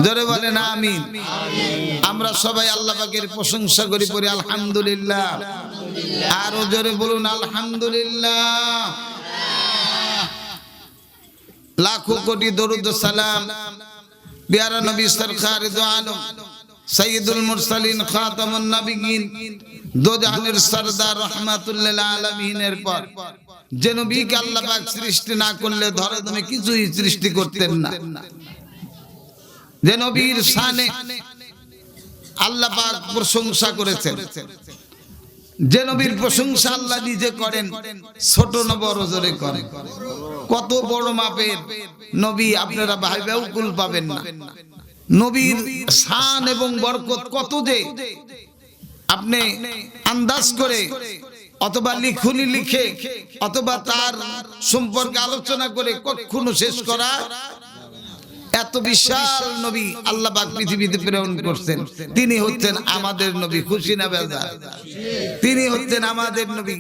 জোরে বলেন আমিন। আমরা সবাই আল্লাহ পাকের প্রশংসা করি, পড়ি আলহামদুলিল্লাহ। আরো জোরে বলুন আলহামদুলিল্লাহ। লাখো কোটি দরুদ সালাম প্যারা নবী সরকার দো আলম সৈয়দুল মুরসালিন খাতামুন নবিয়্যিন দো জাহানের সরদার রাহমাতুল লিল আলামিনের পর যে নবীকে আল্লাহ পাক সৃষ্টি না করলে ধরে তুমি কিছুই সৃষ্টি করতেন না, যে নবীর শানে আল্লাহ পাক প্রশংসা করেছেন, যে নবীর প্রশংসা আল্লাহ নিজে করেন, ছোট না বড় জোরে করেন। কত বড় মাপের নবী আপনারা ভাইবেও কুল পাবেন না। নবীর শান এবং বরকত কত যে আপনি আন্দাজ করে অথবা লিখুনি লিখে অথবা তার সম্পর্কে আলোচনা করে কখনো শেষ করা। এত বিশাল নবী আল্লাহ পাক পৃথিবীতে প্রেরণ করছেন। তিনি হচ্ছেন আমাদের নবী, খুশি না বেজার? তিনি হচ্ছেন আমাদের নবী।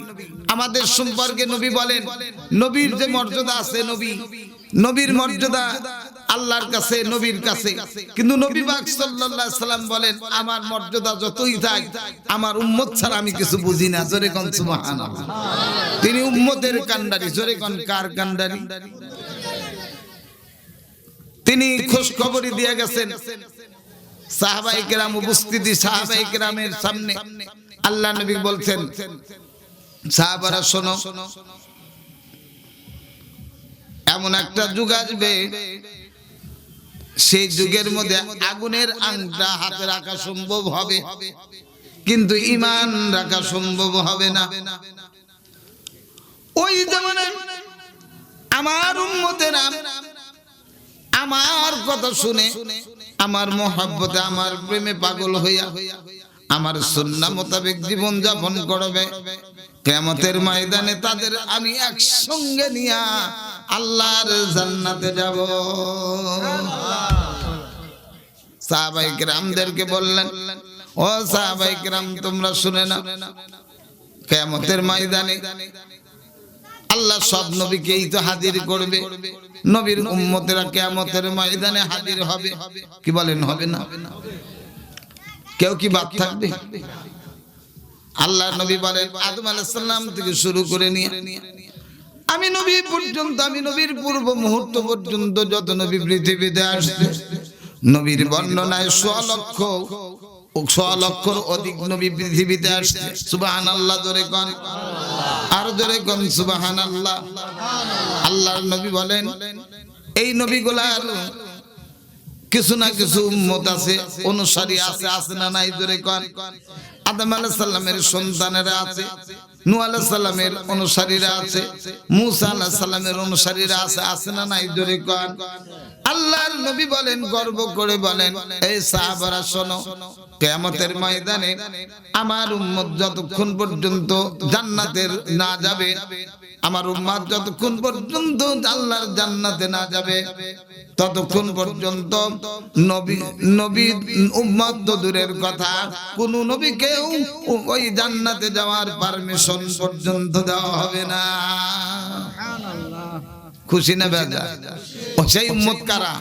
আমাদের সম্পর্কে নবী বলেন, নবীর যে মর্যাদা আছে, নবীর মর্যাদা আল্লাহর কাছে, নবীর কাছে। কিন্তু নবী পাক সাল্লাল্লাহু আলাইহি সাল্লাম বলেন, আমার মর্যাদা যতই থাক, আমার উম্মত ছাড়া আমি কিছু বুঝি না। জোরে কোন সুবহানাল্লাহ। তিনি উম্মতের কান্ডারি। জোরে কোন কার কান্ডারি? তিনি খোঁজ খবরই দিয়ে গেছেন। সাহাবায়ে কেরাম উপস্থিতি, সাহাবায়ে কেরামের সামনে আল্লাহ নবী বলছেন, সাহাবারা শোনো, এমন একটা যুগ আসবে, সেই যুগের মধ্যে আগুনের আংটা হাতে রাখা সম্ভব হবে, কিন্তু ঈমান রাখা সম্ভব হবে না। ওই জামানায় আমার উম্মতেরা আমার কথা শুনে, আমার মহব্বতে, আমার প্রেমে পাগল হইয়া আমার সুন্নাহ মোতাবেক জীবন যাপন করবে। কিয়ামতের ময়দানে তাদের আমি একসঙ্গে নিয়া আল্লাহর জান্নাতে যাব। সাহাবায়ে কেরামদেরকে বললেন, ও সাহাবায়ে কেরাম, তোমরা শুনে নাও, কিয়ামতের ময়দানে আল্লাহ সব নবীকেই তো হাজির করবে। নবীর উম্মতেরা কিয়ামতের ময়দানে হাজির হবে। কি বলেন, হবে না? কেউ কি বাদ থাকবে? আল্লাহ নবী বলেন, আদম আলাইহিস সালাম থেকে শুরু করে নিয়ে আমি নবী পর্যন্ত, আমি নবীর পূর্ব মুহূর্ত পর্যন্ত যত নবী পৃথিবীতে আসছে, নবীর বর্ণনায় 100 লক্ষর অধিক নবী পৃথিবীতে আসছে। সুবহানাল্লাহ জোরে কোন, আর জোরে কোন সুবহানাল্লাহ। আল্লাহর নবী বলেন, এই নবীগুলার কিছু না কিছু উম্মত আছে, অনুসারী আছে, আছে না নাই? জোরে কোন। আদম আলাইহিস সালামের সন্তানেরা আছে, নূহ আলাইহিস সালামের অনুসারীরা আছে, মূসা আলাইহিস সালামের অনুসারীরা আছে, আছে না নাই? জোরে কোন। আল্লাহর নবী বলেন, গর্ব করে বলেন, এই সাহাবারা শোনো, কিয়ামতের ময়দানে আমার উম্মত যতক্ষণ পর্যন্ত জান্নাতের না যাবে, আমার উম্মত যতক্ষণ পর্যন্ত আল্লাহর জান্নাতে না যাবে, ততক্ষণ পর্যন্ত নবী উম্মত তো দূরের কথা, কোন নবীকেও ওই জান্নাতে যাওয়ার পারমিশন পর্যন্ত দেওয়া হবে না। খুশি না বেজা? ও সেই উম্মত কারা?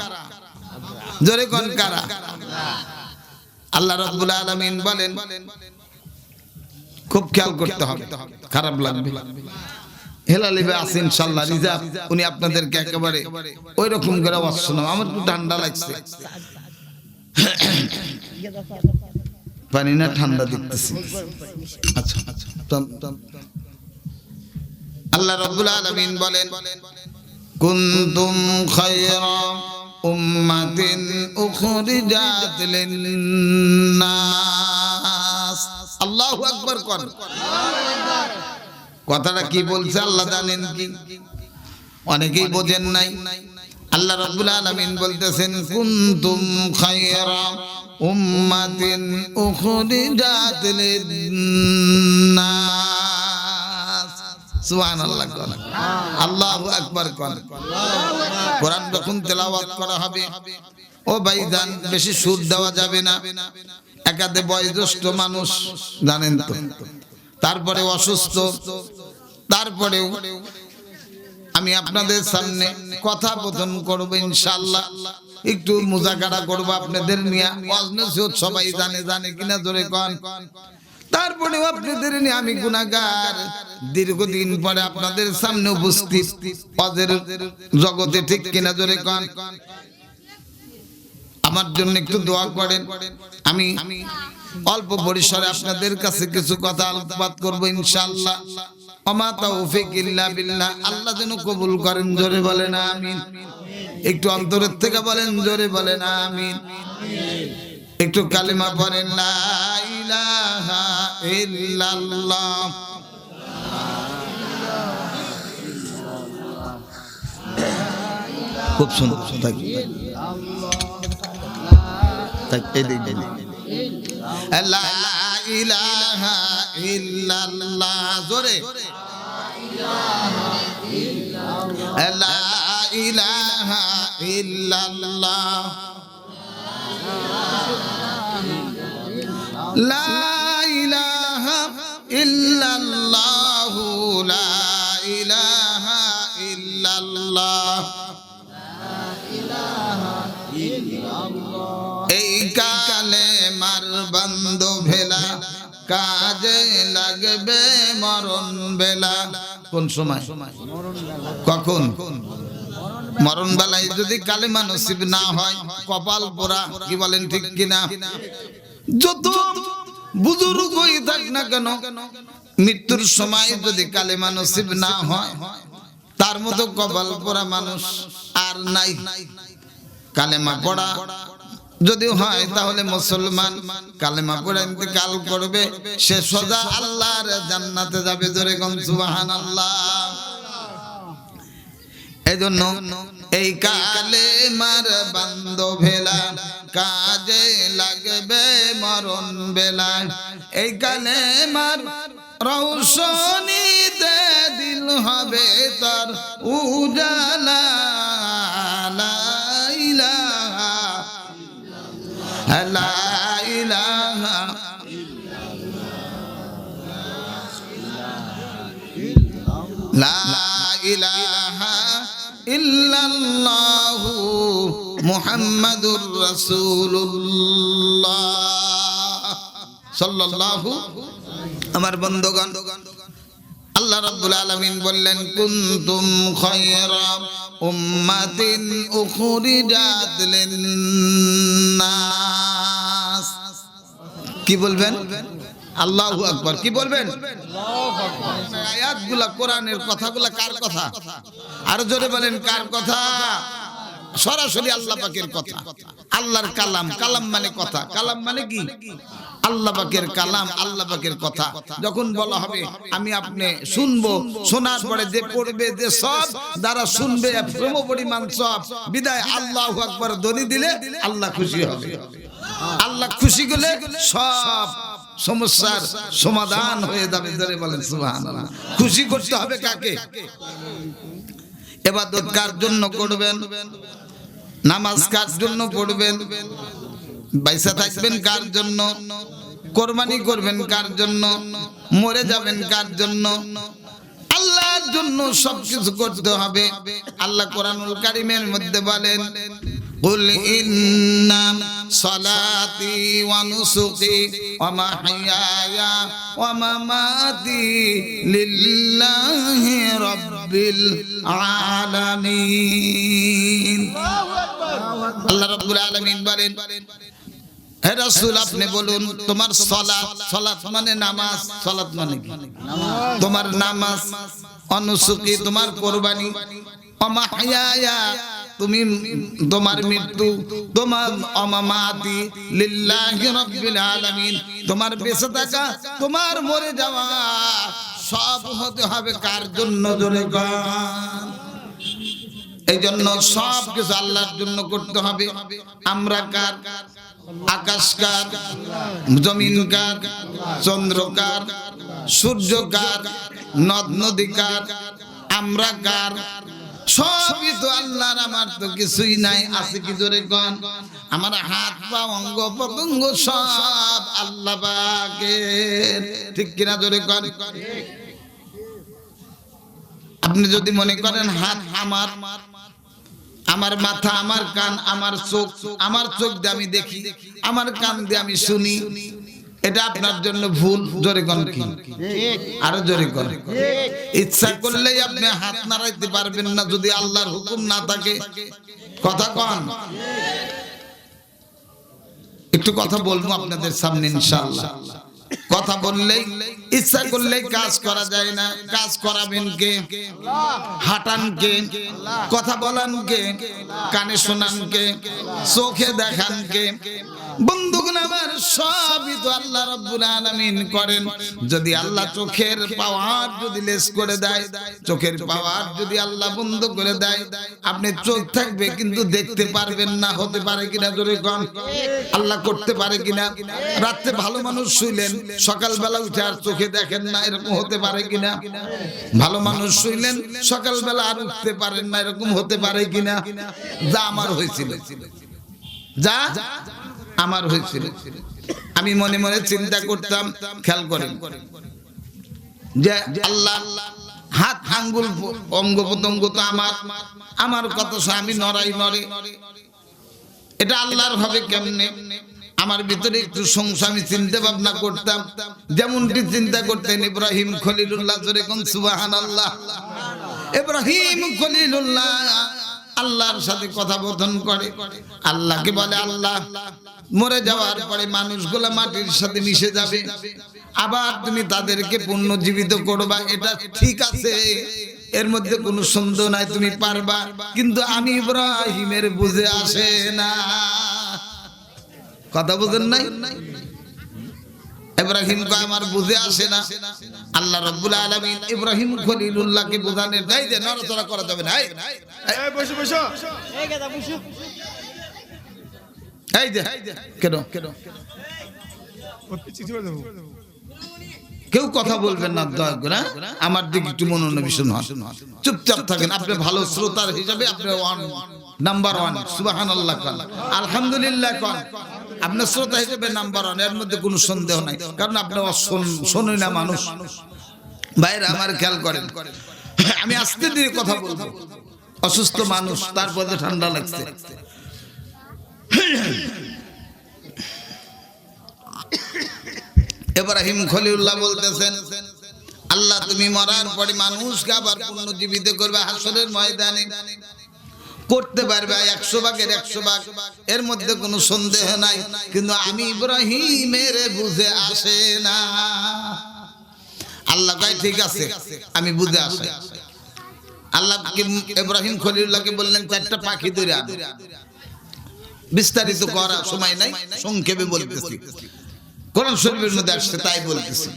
জোরে কোন কারা? আল্লাহ রাব্বুল আলামিন বলেন, খুব খেয়াল করতে হবে, খারাপ লাগবে। হেলালি ভাই আছে ইনশাআল্লাহ, রিজার্ভ, উনি আপনাদেরকে একেবারে ওই রকম করে ওয়াজ শোনাবে। আমার একটু ঠান্ডা লাগছে, পানি না ঠান্ডা দেখতেছি। আচ্ছা আচ্ছা। আল্লাহ রাব্বুল আলামিন বলেন, কুনতুম খায়রা উম্মাতিন উখরিজাত লিন-নাস। আল্লাহু আকবার কোন। কথাটা কি বলছে আল্লাহ জানেন কি? অনেকেই বোঝেন নাই। আল্লাহ রাব্বুল আলামিন বলতেছেন, কুনতুম খায়রা উম্মাতিন উখরিজাত লিন-নাস। সুবহানাল্লাহ কোন, আল্লাহু আকবার কোন। কোরআন যখন তেলাওয়াত করা হবে, ও ভাইজান, বেশি সুর দেওয়া যাবে না। একাদে বয়োজ্যেষ্ঠ মানুষ, জানেন তো, তারপরে অসুস্থ, তারপরেও আমি আপনাদের সামনে কথা বোধন করব ইনশাআল্লাহ, একটু মুজাকারা করব আপনাদের নিয়ে। ওয়াজ নসিহত সবাই জানে কিনা জোরে কোন। তারপরে আপনাদের নিয়ে আমি গুনাহগার, দীর্ঘদিন পরে আপনাদের সামনে উপস্থিত ওয়াজের জগতে, ঠিক কিনা জোরে কোন। আমার জন্য একটু দোয়া করেন। আমি অল্প পরিসরে আপনাদের কাছে কিছু কথা আলোচনা করব ইনশাআল্লাহ। ওমা তাওফিক ইল্লা বিল্লাহ। আল্লাহ যেন কবুল করেন, জোরে বলেন আমিন। একটু অন্তরের থেকে বলেন, জোরে বলেন আমিন। একটু কালিমা পড়েন, লা ইলাহা ইল্লাল্লাহ। খুব সুন্দর থাকি লা ইলাহা ইল্লাল্লাহ, জোরে লা ইলাহা ইল্লাল্লাহ, লা ইলাহা ইল্লাল্লাহ, লা ইলাহা ইল্লাল্লাহ। এই কালেমার বান্ধবেলা কাজে লাগবে মরণ বেলা। কোন সময়? কখন? মরণ বেলায় যদি কালেমা নসিব না হয় কপাল পোড়া, কি বলেন ঠিক কিনা? যত বুজুর্গ হয়ে থাক না কেন, মৃত্যুর সময় যদি কালেমা নসিব না হয় তার মতো কপাল পোড়া মানুষ আর নাই। কালেমা পড়া যদি হয় তাহলে মুসলমান, কালেমা পড়ে ইন্তেকাল করবে, সে সোজা আল্লাহর জান্নাতে যাবে, জোরে কোন সুবহানাল্লাহ। এজন্য এই কালেমার বান্ধবেলা কাজে লাগবে মরণ বেলা। এই কালেমার রৌশনীতে দিল হবে তার উজালা। লা ইলাহা লা ইলাহা লা ইলাহা ইল্লাল্লাহু মুহাম্মাদুর রাসূলুল্লাহ সাল্লাল্লাহু। আমার বন্ধুগণ, আল্লাহ রাব্বুল আলামিন বললেন, কুনতুম খায়রা উম্মাতিন উখরিজাত লিন-নাস। কি বলবেন? আল্লাহু আকবার। কি বলবেন? আল্লাহু আকবার। আয়াতগুলা, কোরআনের কথাগুলা কার কথা? আর জোরে বলেন, কার কথা? সরাসরি আল্লাহ পাকের কথা, আল্লাহর কালাম। কালাম মানে কথা, কালাম মানে কি? আল্লাহ পাকের কালাম, আল্লাহ পাকের কথা। যখন বলা হবে আমি আপনি শুনবো, শোনার পরে যে পড়বে, যে সব দ্বারা শুনবে সম পরিমাণ সব, বিদায় আল্লাহু আকবার ধ্বনি দিলে আল্লাহ খুশি হবে। আল্লাহ খুশি হলে সব সমস্যার সমাধান হয়ে যাবে, জোরে বলেন সুবহানাল্লাহ। খুশি করতে হবে কাকে? ইবাদত কার জন্য করবেন? নামাজ কার জন্য পড়বেন? বাইসা থাকবেন কার জন্য? কোরবানি করবেন কার জন্য? মরে যাবেন কার জন্য? আল্লাহর জন্য সবকিছু করতে হবে। আল্লাহ কোরআনুল কারীমের মধ্যে বলেন, কুল ইন্না সালাতি ওয়া নুসুকি ওয়া মাহইয়ায়া ওয়া মামাতি লিল্লাহি রাব্বিল আলামিন। আল্লাহ রাব্বুল আলামিন বলেন, হে রাসূল আপনি বলুন, তোমার সালাত, সালাত মানে নামাজ, সালাত মানে কি? তোমার নামাজ, অনুসুকি তোমার কুরবানি, অমাহইয়া তুমি তোমার মৃত্যু, তোমার অমামাতি লিল্লাহি রাব্বিল আলামিন, তোমার বেঁচে থাকা, তোমার মরে যাওয়া সব হতে হবে কার জন্য? জোরে গান। এই জন্য সব কিছু আল্লাহর জন্য করতে হবে। আমরা কার? আকাশ কার? জমিন কার? চন্দ্র কার? সূর্য কার? নদ নদী কার? আমরা কার? সবই তো আল্লাহর। আমার তো কিছুই নাই, আছে কি? জোরে কোন। আমার হাত পা অঙ্গ প্রত্যঙ্গ সব আল্লাহ পাকের, ঠিক কিনা? জোরে কোন। আপনি যদি মনে করেন হাত আমার, আমার মাথা, আমার কান, আমার চোখ দিয়ে আমি দেখি, আমার কান দিয়ে আমি শুনি, এটা আপনার জন্য ভুল। জোরে কোন কি? আরো জোরে কোন। ইচ্ছা করলেই আপনি হাত নাড়াইতে পারবেন না যদি আল্লাহর হুকুম না থাকে। কথা কন। একটু কথা বলবো আপনাদের সামনে ইনশাআল্লাহ। কথা বললেই, ইচ্ছা করলেই কাজ করা যায় না। কাজ করাবেন কে? হাঁটান কে? কথা বলান কে? কানে শোনান কে? চোখে দেখান কে? বন্ধুগণ আমার, সবই তো আল্লাহ রাব্বুল আলামিন করেন। যদি আল্লাহ চোখের পাওয়ার যদি লেস করে দেয়, চোখের পাওয়ার যদি আল্লাহ বন্ধ করে দেয়, আপনি চোখ থাকবে কিন্তু দেখতে পারবেন না। হতে পারে কিনা জোরে কম? আল্লাহ করতে পারে কিনা? রাতে ভালো মানুষ শুইলেন, সকালবেলা উঠে আর চোখে দেখেন না, এরকম হতে পারে কিনা? ভালো মানুষ শুইলেন, সকালবেলা আর উঠতে পারেন না, এরকম হতে পারে কিনা? যা আমার হয়েছিল, যা আমার হয়েছিল, আমি মনে মনে চিন্তা করতাম। খেয়াল করেন যে আল্লাহ হাত আঙ্গুল অঙ্গ প্রত্যঙ্গ তো আমার কথা আমি নড়াই নড়ে, এটা আল্লাহর হবে কেমনে? আমার ভিতরে একটু সংশয়, আমি চিন্তা ভাবনা করতাম। যেমনটি চিন্তা করতেন ইব্রাহিম খলিলুল্লাহ, জোরে কোন সুবহানাল্লাহ। ইব্রাহিম খলিলুল্লাহ আল্লাহর সাথে কথোপকথন করে, আল্লাহকে বলে, আল্লাহ মরে যাওয়ার পরে মানুষগুলা মাটির সাথে মিশে যাবে, আবার তুমি তাদেরকে পুনর্জীবিত করবা, এটা ঠিক আছে, এর মধ্যে কোনো সন্দেহ নাই, তুমি পারবা। কিন্তু আমি ইব্রাহিমের বুঝে আসে না। কথা বুঝেন নাই? ইব্রাহিম কয় আমার বুঝে আসে না। আল্লাহ রাব্বুল আলামিন ইব্রাহিম খলিলুল্লাহকে বোঝানোর দাই যে নড়াচড়া করা যাবে না। এই বসো বসো, এই গাদা বসো, এই যে কেন কেউ কথা বলবেন না, দয়া করে আমার দিকে একটু মনোনিবেশন হন, চুপচাপ থাকেন। আপনি ভালো শ্রোতার হিসাবে আপনি নাম্বার 1 সুবহানাল্লাহ কোন, আলহামদুলিল্লাহ কোন। আপনার শ্রোতা হিসেবে নাম্বার 1, এর মধ্যে কোনো সন্দেহ নাই, কারণ আপনি শোনেন না মানুষ। ভাইরা আমার খেয়াল করেন, আমি আস্তে ধীরে কথা বলবো, অসুস্থ মানুষ, তারপরে ঠান্ডা লাগছে। ইব্রাহিম খলিলুল্লাহ বলতেছেন, আল্লাহ তুমি মরার পরে মানুষকে আবার পুনর্জীবিত করবে হাসরের ময়দানে, করতে পারবে 100 ভাগের 100 ভাগ, এর মধ্যে কোনো সন্দেহ নাই। কিন্তু আমি ইব্রাহিমের বুঝে আসে না। আল্লাহ কয় ঠিক আছে, আমি বুঝে আসে। আল্লাহ ইব্রাহিম খলিলুল্লাহকে বললেন 4টা পাখি ধরে আন। বিস্তারিত করার সময় নাই, সংক্ষেপে বলতেছি, কোরআন শরীফের মধ্যে আসছে তাই বলতেছি।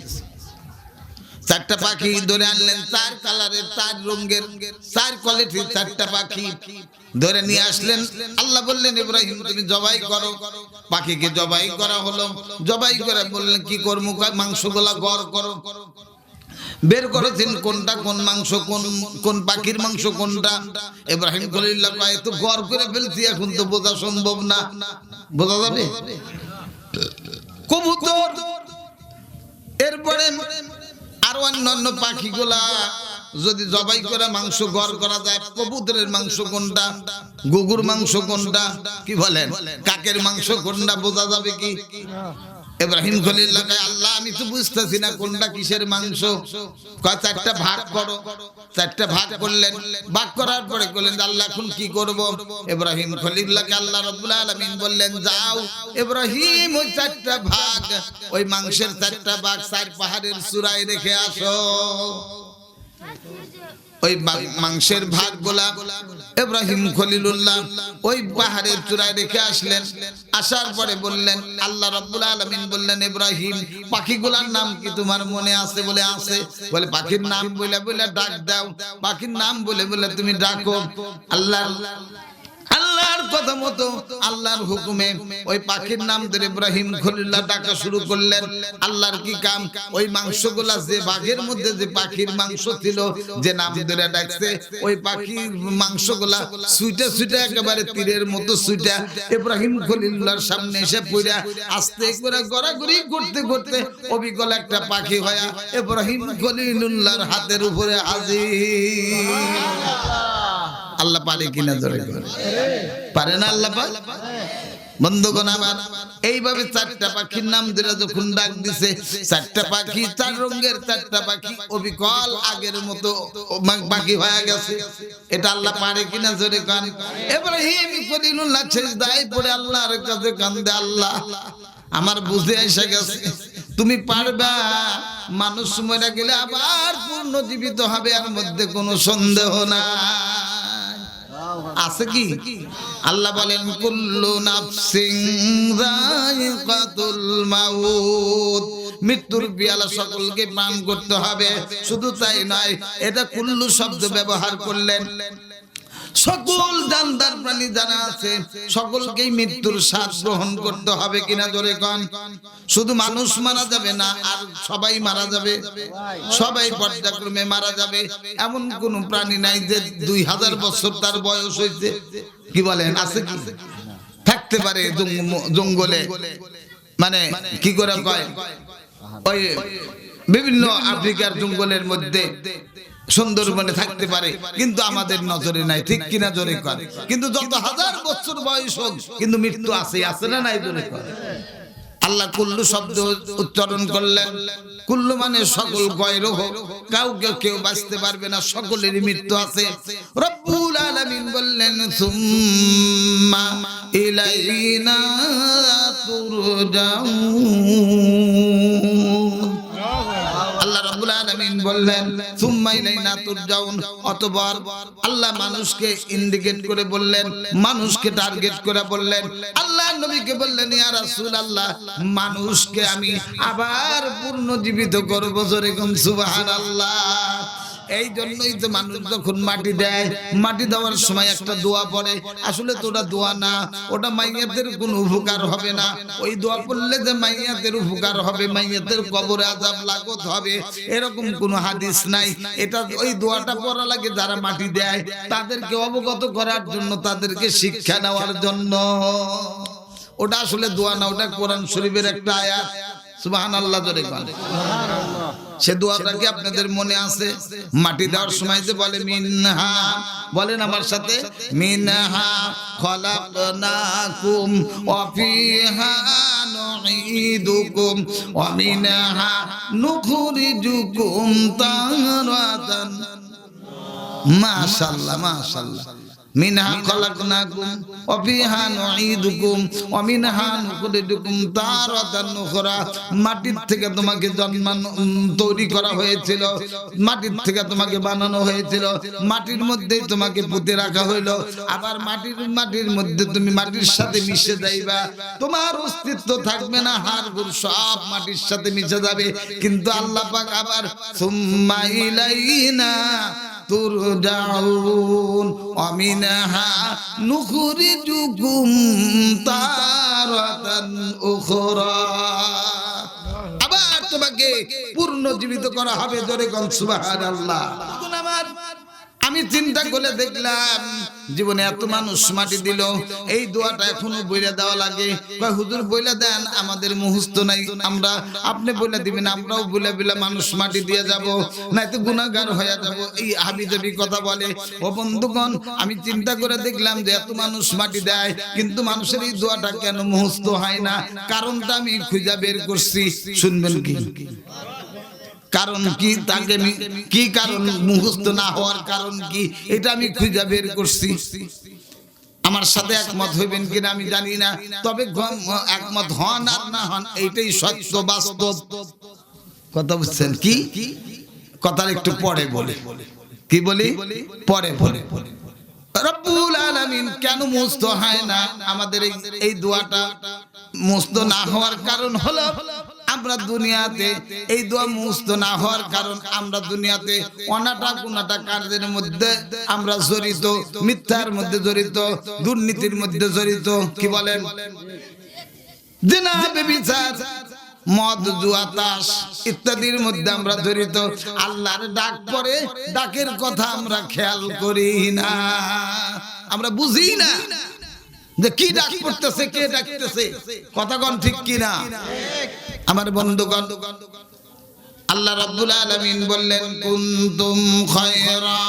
4টা পাখি ধরে আনলেন, 4 কালারের, 4 রঙের, 4 কোয়ালিটির 4টা পাখি ধরে নিয়ে আসলেন। আল্লাহ বললেন ইব্রাহিম তুমি জবাই করো। পাখিকে জবাই করা হলো। জবাই করে বললেন কি করবো? মাংসগুলা গড় করো। বের করেছেন কোনটা কোন মাংস, কোন পাখির মাংস কোনটা। ইব্রাহিম খলিলুল্লাহ কয় তো গড় করে ফেলছি, এখন তো বোঝা সম্ভব না। বোঝা যাবে? কবুতর, এরপরে আর অন্যান্য পাখিগুলা যদি জবাই করে মাংস গড় করা যায়, কবুতরের মাংস কোনটা, গুগুর মাংস কোনটা, কি বলেন কাকের মাংস কোনটা, বোঝা যাবে কি? ইব্রাহিম খলিলুল্লাহ কয় আল্লাহ আমি তো বুঝতেছি না কোনটা কিসের মাংস। কয় 4টা ভাগ করো। 4টা ভাগ করলেন। ভাগ করার পরে বললেন আল্লাহ এখন কি করব? ইব্রাহিম খলিলুল্লাহকে আল্লাহ রাব্বুল আলামিন বললেন যাও ইব্রাহিম ওই 4টা ভাগ, ওই মাংসের 4টা ভাগ 4 পাহাড়ের চূড়ায় রেখে আসো। ওই মাংসের ভাগগুলা ইব্রাহিম খলিলুল্লাহ ওই পাহাড়ের চূড়ায় রেখে আসলেন। আসার পরে বললেন, আল্লাহ রাব্বুল আলামিন বললেন ইব্রাহিম পাখিগুলার নাম কি তোমার মনে আছে? বলে আছে। বলে পাখির নাম বলে ডাক দাও, পাখির নাম বলে তুমি ডাকো। আল্লাহ আল্লাহর কথা মতো আল্লাহর হুকুমে ওই পাখির নাম ধরে ইব্রাহিম খলিলুল্লাহ ডাকা শুরু করলেন। আল্লাহর কি কাম, ওই মাংসগুলা যে বাঘের মধ্যে যে পাখির মাংস ছিল, যে নাম ধরে ডাকছে, ওই পাখির মাংসগুলা সুইটা সুইটা একেবারে তীরের মতো সুইটা ইব্রাহিম খলিলুল্লাহর সামনে এসে পড়া আস্তে করে গড়াগড়ি করতে করতে অবিকল একটা পাখি হয়া ইব্রাহিম খলিলুল্লাহর হাতের উপরে হাজির। আল্লাহ পারে কিনা জোরে করে? পারে না আল্লাহ পাক? বন্ধুগণ আমার, এইভাবে চারটা পাখির নাম ধরে যখন ডাক দিছে, চারটা পাখি, চার রঙের চারটা পাখি অবিকল আগের মতো পাখি হয়ে গেছে। এটা আল্লাহ পারে কিনা জোরে কান? ইব্রাহিম খলিলুল্লাহ সিজদায় পড়ে আল্লাহর কাছে কান্দে, আল্লাহ আমার বুঝে এসে গেছে, তুমি পারবা। মানুষ মরে গেলে আবার পুনর্জীবিত হবে, এর মধ্যে কোনো সন্দেহ নাই। আছে কি? আল্লাহ বলেন কুল্লু নাফসিন যায়িকাতুল মাউত, মৃত্যুর পিয়ালা সকলকে পান করতে হবে। শুধু তাই নয়, এটা কুল্লু শব্দ ব্যবহার করলেন, সকল জানদার প্রাণী যারা আছে সকলকেই মৃত্যুর স্বাদ গ্রহণ করতে হবে কিনা জোরে কন? শুধু মানুষ মারা যাবে না, আর সবাই মারা যাবে, সবাই পর্যায়ক্রমে মারা যাবে। এমন কোন প্রাণী নাই যে 2000 বছর তার বয়স হয়েছে, কি বলেন? আছে কি? থাকতে পারে জঙ্গলে, মানে কি করে কয়, ওই বিভিন্ন আফ্রিকার জঙ্গলের মধ্যে সুন্দরবনে থাকতে পারে, কিন্তু আমাদের নজরে নাই, ঠিক কিনা জোরে করে? কিন্তু যত 1000 বছর বয়স হোক, কিন্তু মৃত্যু আছে, আছে না নাই জোরে করে? আল্লাহ কুল্লু শব্দ উচ্চারণ করলেন। কুল্লু মানে সকল, গয়র হোক, কাউকে কেউ বাঁচতে পারবে না, সকলেরই মৃত্যু আছে। রব্বুল আলামিন বললেন সুম্মা ইলাইনা তুরজাউন। আল্লাহ রাব্বুল আলামিন বললেন সুম্মা ইলাইনা তুরজাউন, অতঃপর আল্লাহ মানুষকে ইন্ডিকেট করে বললেন, মানুষকে টার্গেট করে বললেন, আল্লাহ নবীকে বললেন ইয়া রাসূলুল্লাহ, মানুষকে আমি আবার পুনর্জীবিত করব। জোরে কোন সুবহানাল্লাহ। এই জন্যই তো মানুষ যখন মাটি দেয়, মাটি দেওয়ার সময় একটা দোয়া পড়ে। আসলে তো ওটা দোয়া না, ওটা মাইয়াতের কোনো উপকার হবে না। ওই দোয়া পড়লে যে মাইয়াতের উপকার হবে, মাইয়াতের কবরে আযাব লাগত হবে, এরকম কোনো হাদিস নাই। এটা ওই দোয়াটা পড়া লাগে যারা মাটি দেয়, তাদেরকে অবগত করার জন্য, তাদেরকে শিক্ষা নেওয়ার জন্য। ওটা আসলে দোয়া না, ওটা কোরআন শরীফের একটা আয়াত। সুবহানাল্লাহ জোরে বলেন। সে দোয়াটা কি আপনাদের মনে আছে? মাটি দেওয়ার সময় যে বলে মিনহা, বলেন আমার সাথে, মিনহা খলাকনাকুম ওয়া ফিহা নুঈদুকুম ওয়া মিনহা নুখরিজুকুম তারাতান। মাশাআল্লাহ মাশাআল্লাহ। মিনহা খলাকনাকুম ওয়া ফিহা নুঈদুকুম ওয়া মিনহা নুখরিজুকুম তারাতান উখরা। মাটির থেকে তোমাকে তৈরি করা হয়েছিল, মাটির থেকে তোমাকে বানানো হয়েছিল, মাটির মধ্যেই তোমাকে পুঁতে রাখা হইলো। আবার মাটির মধ্যে তুমি মাটির সাথে মিশে যাইবা, তোমার অস্তিত্ব থাকবে না, হাড়গোড় সব মাটির সাথে মিশে যাবে। কিন্তু আল্লাহ পাক আবার সুম্মা ইলাইনা তুরজাউন ওয়া মিনহা নুখরিজুকুম তারাতান উখরা। আবার তোমাকে পুনর্জীবিত করা হবে। জোরে কোন সুবহানাল্লাহ। আমি চিন্তা করে দেখলাম জীবনে এত মানুষ মাটি দিল, এই দোয়াটা এখনো বইলা দেওয়া লাগে। কয় হুজুর বইলা দেন, আমাদের মুখস্থ নাই, আমরা আপনি বইলা দিবেন, আমরাও বইলা বইলা মানুষ মাটি দিয়ে যাব, নয়তো গুনাহগার হয়ে যাব। এই হাবিজাবি কথা বলে। ও বন্ধুগণ, আমি চিন্তা করে দেখলাম যে এত মানুষ মাটি দেয়, কিন্তু মানুষের এই দোয়াটা কেন মুখস্থ হয় না? কারণটা আমি খুঁজে বের করছি, শুনবেন কি? কারণ কি? তাকে কি কারণ, মুখস্থ না হওয়ার কারণ কি, এটা আমি খুঁজে বের করছি। আমার সাথে একমত হইবেন কিনা আমি জানি না, তবে একমত হন আর না হন, এইটাই সত্য বাস্তব কথা। বুঝছেন কি? কথার একটু পরে বলি, কি বলি? পরে বলি। রব্বুল আলামিন কেন মুখস্থ হয় না? আমাদের এই দোয়াটা মুখস্থ না হওয়ার কারণ হলো, আমরা দুনিয়াতে এই দোয়া মুখস্থ না হওয়ার কারণ আমরা দুনিয়াতে অনাটা গুনাটা কাজের মধ্যে আমরা জড়িত, মিথ্যার মধ্যে জড়িত, দুর্নীতির মধ্যে জড়িত, কি বলেন, জিনা ব্যভিচার মদ জুয়া তাস ইত্যাদির মধ্যে আমরা জড়িত। আল্লাহর ডাক পরে ডাকের কথা আমরা খেয়াল করি না, আমরা বুঝি না যে কি ডাক পড়তেছে, কে ডাকতেছে, কথা কোন ঠিক কিনা? আমার বন্ধুগণ, আল্লাহ রাব্বুল আলামিন বললেন কুনতুম খায়রা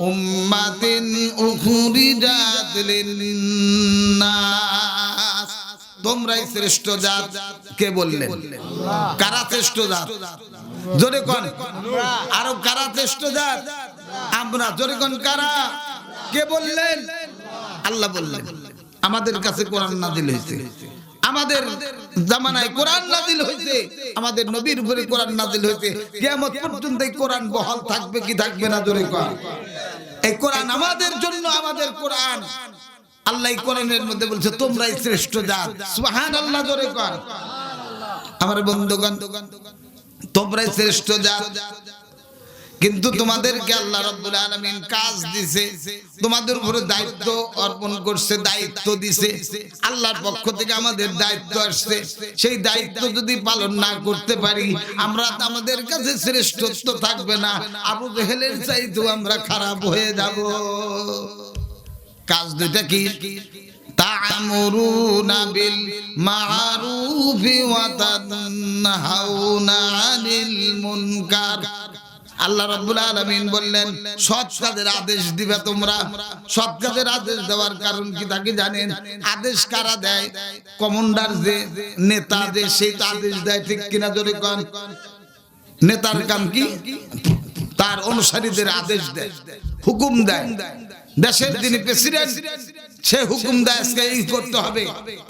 উম্মাতিন উখরিজাত লিন-নাস, তোমরাই শ্রেষ্ঠ জাত। কে বললেন? কারা শ্রেষ্ঠ জাত? জোরে কোন, আরো কারা শ্রেষ্ঠ জাত? আমরা। জোরে কোন, কারা? কে বললেন? আল্লাহ বললেন। আমাদের কাছে কোরআন নাযিল হয়েছে, আমাদের জামানায় কোরআন নাযিল হয়েছে, আমাদের নবীর উপরে কোরআন নাযিল হয়েছে। কিয়ামত পর্যন্ত এই কোরআন বহাল থাকবে কি থাকবে না? জোরে কোন। এই কোরআন আমাদের জন্য, আমাদের কোরআন। আল্লাহ কোরআনের মধ্যে বলছে তোমরাই শ্রেষ্ঠ জাত। সুবহানাল্লাহ, জোরে কোন। আমার বন্ধুগণ, তোমরাই শ্রেষ্ঠ জাত, কিন্তু তোমাদেরকে আল্লাহ রাব্বুল আলামিন কাজ দিছে, তোমাদের উপরে দায়িত্ব অর্পণ করছে, দায়িত্ব দিছে আল্লাহর পক্ষ থেকে, আমাদের দায়িত্ব আসছে। সেই দায়িত্ব যদি পালন না করতে পারি আমরা, আমাদের কাছে শ্রেষ্ঠত্ব থাকবে না, আবু জেহেলের চাইতেও আমরা খারাপ হয়ে যাব। কাজ দুইটা কি? তা'মুরুনা বিল মা'রুফি ওয়া তানহাউনা আনিল মুনকার। আল্লাহ রাব্বুল আলামিন বললেন সৎ কাজের আদেশ দিবে তোমরা। সৎ কাজের আদেশ দেওয়ার কারণ কি তাকে জানেন? আদেশ কারা দেয়? কমান্ডার, যে নেতা, যে সেই আদেশ দেয়, ঠিক কিনা? জোরে কোন। নেতার কাম কি? তার অনুসারীদের আদেশ দেয়, হুকুম দেয়। দেশের যিনি প্রেসিডেন্ট, সে হুকুম দেয় আজকে এই করতে হবে,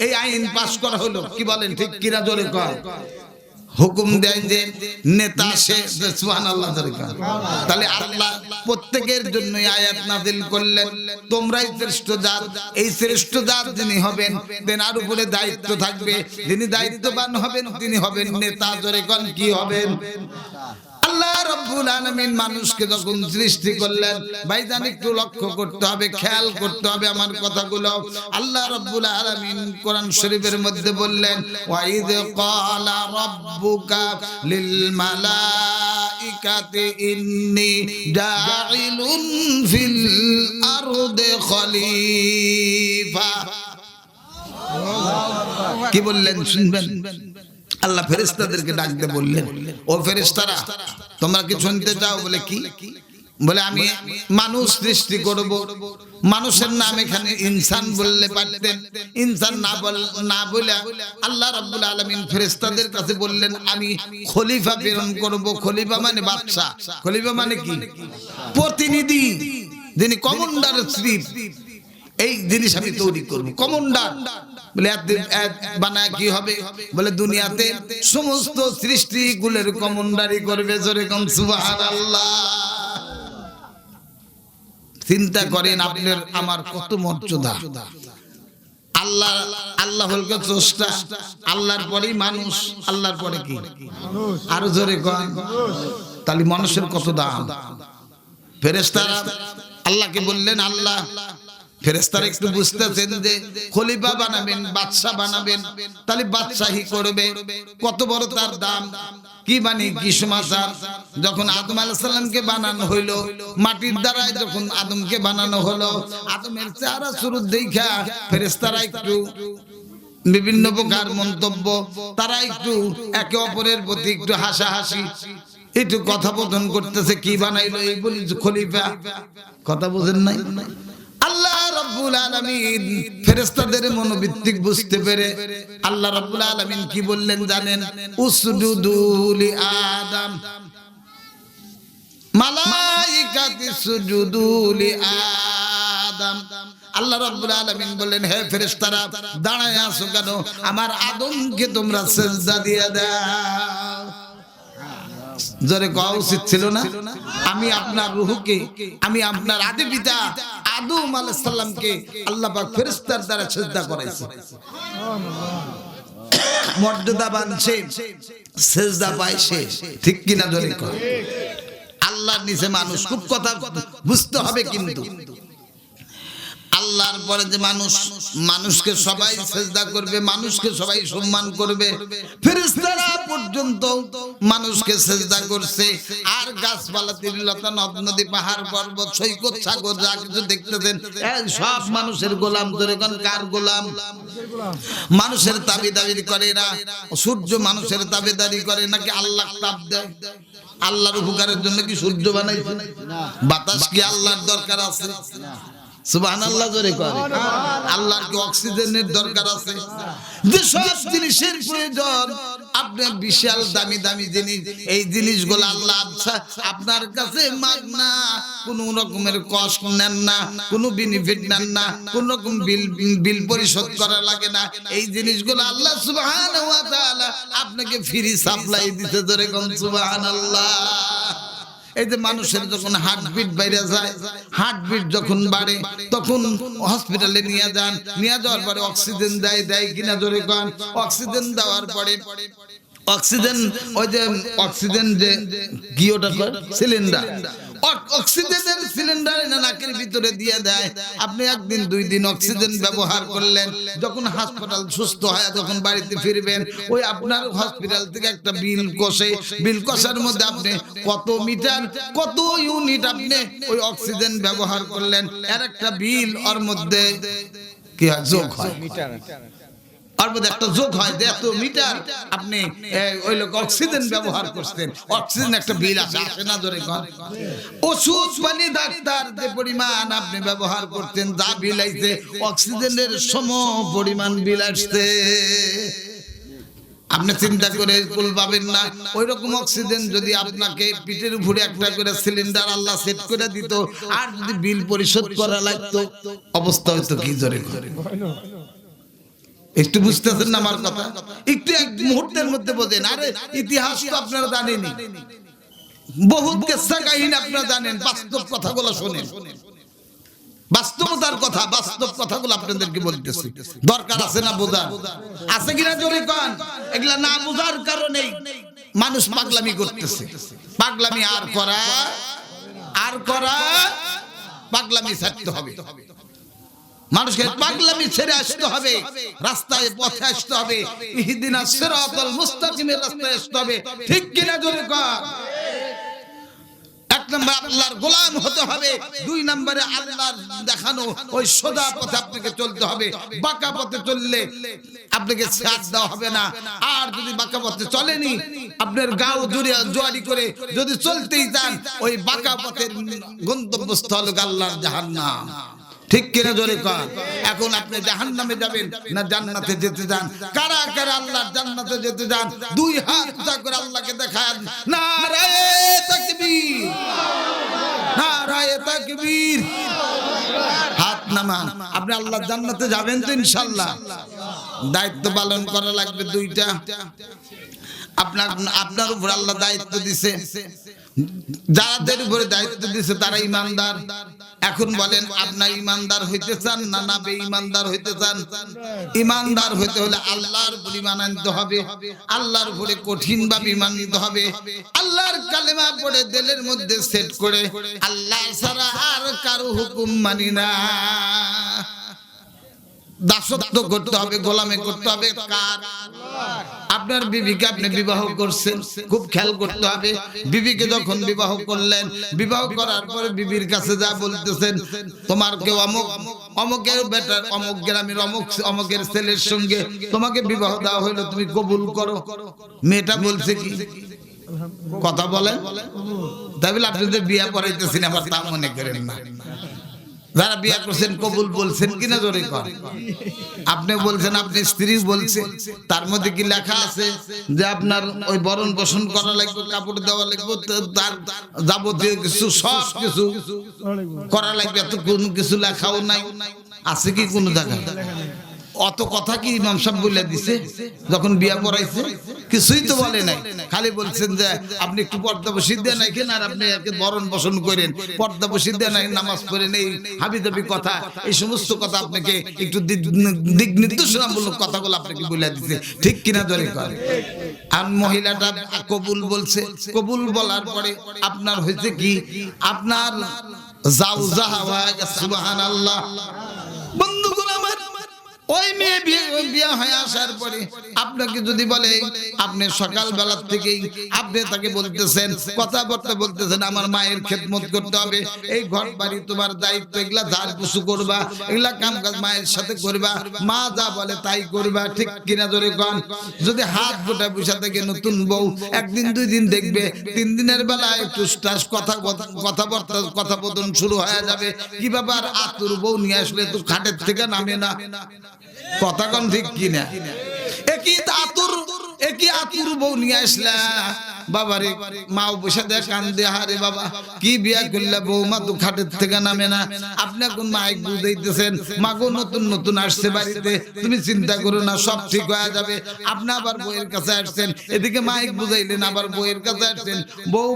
এই আইন পাস করা হলো, কি বলেন, ঠিক কিনা? জোরে কোন। হুকুম দেন যে নেতা, সে। সুবহানাল্লাহ, জোরে কোন। তাহলে আল্লাহ প্রত্যেকের জন্য আয়াত নাযিল করলেন তোমরাই শ্রেষ্ঠ জাত। এই শ্রেষ্ঠ জাত যিনি হবেন, তেনার উপরে দায়িত্ব থাকবে, যিনি দায়িত্ববান হবেন তিনি হবেন নেতা। জোরে কোন, কি হবেন? আল্লাহ রাব্বুল আলামিন মানুষকে যখন সৃষ্টি করলেন, ভাইজান একটু লক্ষ্য করতে হবে, খেয়াল করতে হবে আমার কথাগুলো। আল্লাহ রাব্বুল আলামিন কোরআন শরীফের মধ্যে বললেন ওয়াইদ ক্বালা রাব্বুকা লিল মালাইকাতি ইন্নী জাইলুন ফিল আরদি খলিফা। কি বললেন শুনবেন? আল্লাহ ফেরেশতাদেরকে ডাকতে বললেন, ও ফেরেশতারা তোমরা কি শুনতে চাও? বলে কি? বলে আমি মানুষ সৃষ্টি করব। মানুষের নাম এখানে ইনসান বললে পারতেন, ইনসান না বলে আল্লাহ রাব্বুল আলামিন ফেরেশতাদের কাছে বললেন আমি খলিফা প্রেরণ করব। খলিফা মানে বাদশা, খলিফা মানে কি? প্রতিনিধি, যিনি কমান্ডার চিফ। এই জিনিস আমি তৈরি করব, কমান্ডার। বলে বানায় কি হবে? বলে দুনিয়াতে সমস্ত সৃষ্টিগুলোর কমান্ডারি করবে। জোরে কোন সুবহানাল্লাহ। চিন্তা করেন আপনার আমার কত মর্যাদা। আল্লাহ, আল্লাহ হল স্রষ্টা, আল্লাহর পরেই মানুষ, আল্লাহর পরে কি? আরো জোরে কোন। তাহলে মানুষের কত দাম। ফেরেশতারা আল্লাহকে বললেন আল্লাহ, ফেরেশতারা একটু বুঝতেছেন যে খলিফা বানাবেন, বাদশা বানাবেন, তাহলে বাদশাহী করবে, কত বড় তার দাম। কি মানে কি সমাচার? যখন আদম আলাইহিস সালামকে বানানো হইলো, মাটির দ্বারা যখন আদমকে বানানো হলো, আদমের চেহারা শুরু দেখা ফেরেশতারা একটু বিভিন্ন প্রকার মন্তব্য, তারা একটু একে অপরের প্রতি একটু হাসাহাসি, একটু কথোপকথন করতেছে। কি বানাইলো? এই বলি খলিফা। কথা বুঝেন নাই? আল্লাহ রাব্বুল আলামিন ফেরেশতাদের মনোবৃত্তিক বুঝতে পেরে আল্লাহ রাব্বুল আলামিন কি বললেন জানেন? উসজুদু লি আদম, মালাইকাতি সুজুদু লি আদম। আল্লাহ রাব্বুল আলামিন বললেন হে ফেরেশতারা দাঁড়ায় আছো কেন? আমার আদমকে তোমরা সিজদা দিয়ে দাও। জোরে কওয়া উচিত ছিল না? আমি আপনার রূহকে, আমি আপনার আদি পিতা আদম আলাইহিস সালামকে আল্লাহ পাক ফেরেশতার দ্বারা সিজদা করাইছে। মর্যাদা বানছে, সেজদা পায় সে, ঠিক কিনা জোরে কর। আল্লাহর নিচে মানুষ, খুব কথা বুঝতে হবে কিন্তু আল্লাহর পরে যে মানুষ, মানুষকে সবাই সেজদা করবে, মানুষকে সবাই সম্মান করবে, ফেরেশতারা পর্যন্ত মানুষকে সেজদা করছে। আর গাছপালা, তৃণলতা, নদ নদী, পাহাড় পর্বত, সৈকত, সাগর যা কিছু দেখতেছেন সব মানুষের গোলাম। ধরে কোন কার গোলাম? মানুষের দাবি করে না। সূর্য মানুষের দাবিদারি করে নাকি আল্লাহ তাপ দেয়? আল্লাহর উপকারের জন্য কি সূর্য বানাইছে? বাতাস কি আল্লাহর দরকার আছে? সুবহানাল্লাহ জোরে করে। আল্লাহর কি অক্সিজেনের দরকার আছে? যে সব জিনিসের প্রয়োজন, আপনার বিশাল দামি দামি জিনিস, এই জিনিসগুলো আল্লাহ আপনার কাছে মাগনা, কোন রকমের কষ্ট নেন না, কোনো বেনিফিট নেন না, কোন রকম বিল পরিশোধ করা লাগে না। এই জিনিসগুলো আল্লাহ সুবহানাহু ওয়া তাআলা আপনাকে ফ্রি সাপ্লাই দিতে। ধরে কোন সুবহানাল্লাহ। এই যে মানুষের যখন হার্টবিট বাইরে যায়, হার্টবিট যখন বাড়ে তখন হসপিটালে নিয়ে যান, নিয়ে যাওয়ার পরে অক্সিজেন দেয় কিনা জোরে কন। অক্সিজেন দেওয়ার পরে অক্সিজেন, ওই যে অক্সিজেন যে কি ওটা সিলিন্ডার, অক্সিজেনের সিলিন্ডার নাকের ভিতরে দিয়ে দেয়। আপনি একদিন দুই দিন অক্সিজেন ব্যবহার করলেন, যখন হাসপাতাল সুস্থ হয়, যখন বাড়িতে ফিরবেন, ওই আপনার হসপিটাল থেকে একটা বিল কষে, বিল কষার মধ্যে আপনি কত মিটার, কত ইউনিট আপনি ওই অক্সিজেন ব্যবহার করলেন, এর একটা বিল ওর মধ্যে কি হয়, যোগ হয়। ওর মধ্যে একটা যোগ হয় যে এত মিটার আপনি ওই লোক অক্সিজেন ব্যবহার করছেন, অক্সিজেন একটা বিল আসে না জোরে কর। ওষুধ পানি ডাক্তার যে পরিমাণ আপনি ব্যবহার করতেন, যা বিল আইছে অক্সিজেনের সম পরিমাণ বিল আসছে। আপনি চিন্তা করে কুল পাবেন না। ওই রকম অক্সিজেন যদি আপনাকে পিঠের উপরে একটা করে সিলিন্ডার আল্লাহ সেট করে দিত, আর যদি বিল পরিশোধ করা লাগতো, অবস্থা হইতো কি জোরে করে। একটু বুঝতেছেন না আমার কথা? একটু এক মুহূর্তের মধ্যে বোঝেন। আরে ইতিহাস তো আপনারা জানেনই, বহুত কিসসা কাহিনী আপনারা জানেন, বাস্তব কথাগুলো শোনেন, বাস্তবতার কথা, বাস্তব কথাগুলো আপনাদেরকে বলতেছি। দরকার আছে না বোঝা? আছে কিনা জোরে কোন? এগুলা না বোঝার কারণেই মানুষ পাগলামি করতেছে। পাগলামি আর করা পাগলামি ছাড়তে হবে। মানুষকে পাগলামি ছেড়ে আসতে হবে, রাস্তায় পথে আসতে হবে, ইহদিনাস সিরাতাল মুস্তাকিমের রাস্তায় আসতে হবে, ঠিক কিনা জোরে কর। এক নম্বর আল্লাহর গোলাম হতে হবে, দুই নম্বরে আল্লাহর দেখানো ওই সোজা পথে আপনাকে চলতে হবে। বাঁকা পথে চললে আপনাকে সাথ দেওয়া হবে না। আর যদি বাঁকা পথে চলেনি, আপনার গাও জোয়ারি করে যদি চলতেই চান, ওই বাঁকা পথের গন্তব্যস্থল আল্লাহর জাহান্নাম, ঠিক কিনা জোরে কর। এখন আপনি জাহান্নামে যাবেন না জান্নাতে যেতে চান? কারা কারা আল্লাহর জান্নাতে যেতে চান? দুই হাত উঁচা করে আল্লাহকে দেখান, নারায়ে তাকবীর, নারায়ে তাকবীর। হাত নামান। আপনি আল্লাহর জান্নাতে যাবেন তো ইনশাআল্লাহ। দায়িত্ব পালন করা লাগবে দুইটা। আপনার উপর আল্লাহ দায়িত্ব দিছে, যাদের উপরে দায়িত্ব দিছে তারা ইমানদার। এখন বলেন, আপনার ইমানদার হইতে চান না বেঈমানদার হইতে চান? ইমানদার হইতে হলে আল্লাহর উপর ঈমান আনতে হবে, আল্লাহর উপরে কঠিন ভাবে ঈমান নিতে হবে, আল্লাহর কালেমা পড়ে দিলের মধ্যে সেট করে আল্লাহ ছাড়া আর কারো হুকুম মানি না। দাসত্ব করতে হবে, গোলামি করতে হবে কার? আপনার বিবিকে আপনি বিবাহ করছেন, খুব খেয়াল করতে হবে। বিবিকে যখন বিবাহ করলেন, বিবাহ করার পরে বিবির কাছে যা বলতেছেন, তোমার কেউ অমুকের বেটার, অমুক গ্রামের অমুকের ছেলের সঙ্গে তোমাকে বিবাহ দেওয়া হইলো, তুমি কবুল করো। মেয়েটা বলছে কি? কথা বলেন। তাই বলে আপনাদের বিয়ে করাইতেছেন আবার তা মনে করেন না। যারা বিয়ে করছেন কবুল বলছেন কিনা জোরে কর। আপনি বলছেন, আপনি স্ত্রী বলছেন, তার মধ্যে কি লেখা আছে যে আপনার ওই বরণ পোষণ করা লাগবে, কাপড় দেওয়া লাগবে, তার যাবতীয় কিছু সব কিছু করা লাগবে? এত কোনো কিছু লেখাও নাই। আছে কি কোনো জায়গায়? অত কথা কি ইমাম সাহেব বলে দিছে যখন বিয়া পড়াইছে? কিছুই তো বলে নাই, খালি বলছেন যে আপনি একটু পর্দা বসিয়ে দেন এখানে, আর আপনি বরণ বসন করেন, পর্দা বসিয়ে দেন, নামাজ পড়েন, এই হাবিজাবি কথা, এই সমস্ত কথা আপনাকে একটু দিক নির্দেশনামূলক কথাগুলো আপনাকে বলে দিচ্ছে, ঠিক কিনা জোরে করে। আর মহিলাটা কবুল বলছে, কবুল বলার পরে আপনার হয়েছে কি, আপনার জাওজাহা হয়ে গেছে। সুবহানাল্লাহ। বন্ধুগণ আমার, ওই মেয়ে বিয়ে হয়ে আসার পরে আপনাকে যদি বলে, আপনি সকালবেলা থেকেই আপনি তাকে বলতেছেন, কথাবার্তা বলতেছেন, আমার মায়ের খেদমত করতে হবে, এই ঘর বাড়ি তোমার দায়িত্ব, এগুলা ঝাড় পুছু করবা, এগুলা কাম কাজ মায়ের সাথে করবা, মা যা বলে তাই করবা, ঠিক কিনা জোরে কন। যদি হাত গোটা বসে থেকে নতুন বউ একদিন দুই দিন দেখবে, 3 দিনের বেলা একটু কথাবার্তা শুরু হয়ে যাবে, কি ব্যাপার আতুর বউ নিয়ে আসলে তো খাটের থেকে নামে না, কথা কন ঠিক কিনা। একই আতুর বউ নিয়ে আসলা, বাবারে মাও বসে দেয় কান্দে, হারে বাবা কি বিয়া করলে বৌমা তো খাটের থেকে নামে না। আপনি এখন মাইক বুঝাইতেছেন, মাগো নতুন নতুন আসছে বাড়িতে, তুমি চিন্তা করো না, সব ঠিক হয়ে যাবে। আপনি আবার বউয়ের কাছে আসছেন, এদিকে মাইক বুঝাইলেন, আবার বউয়ের কাছে আসছেন, বউ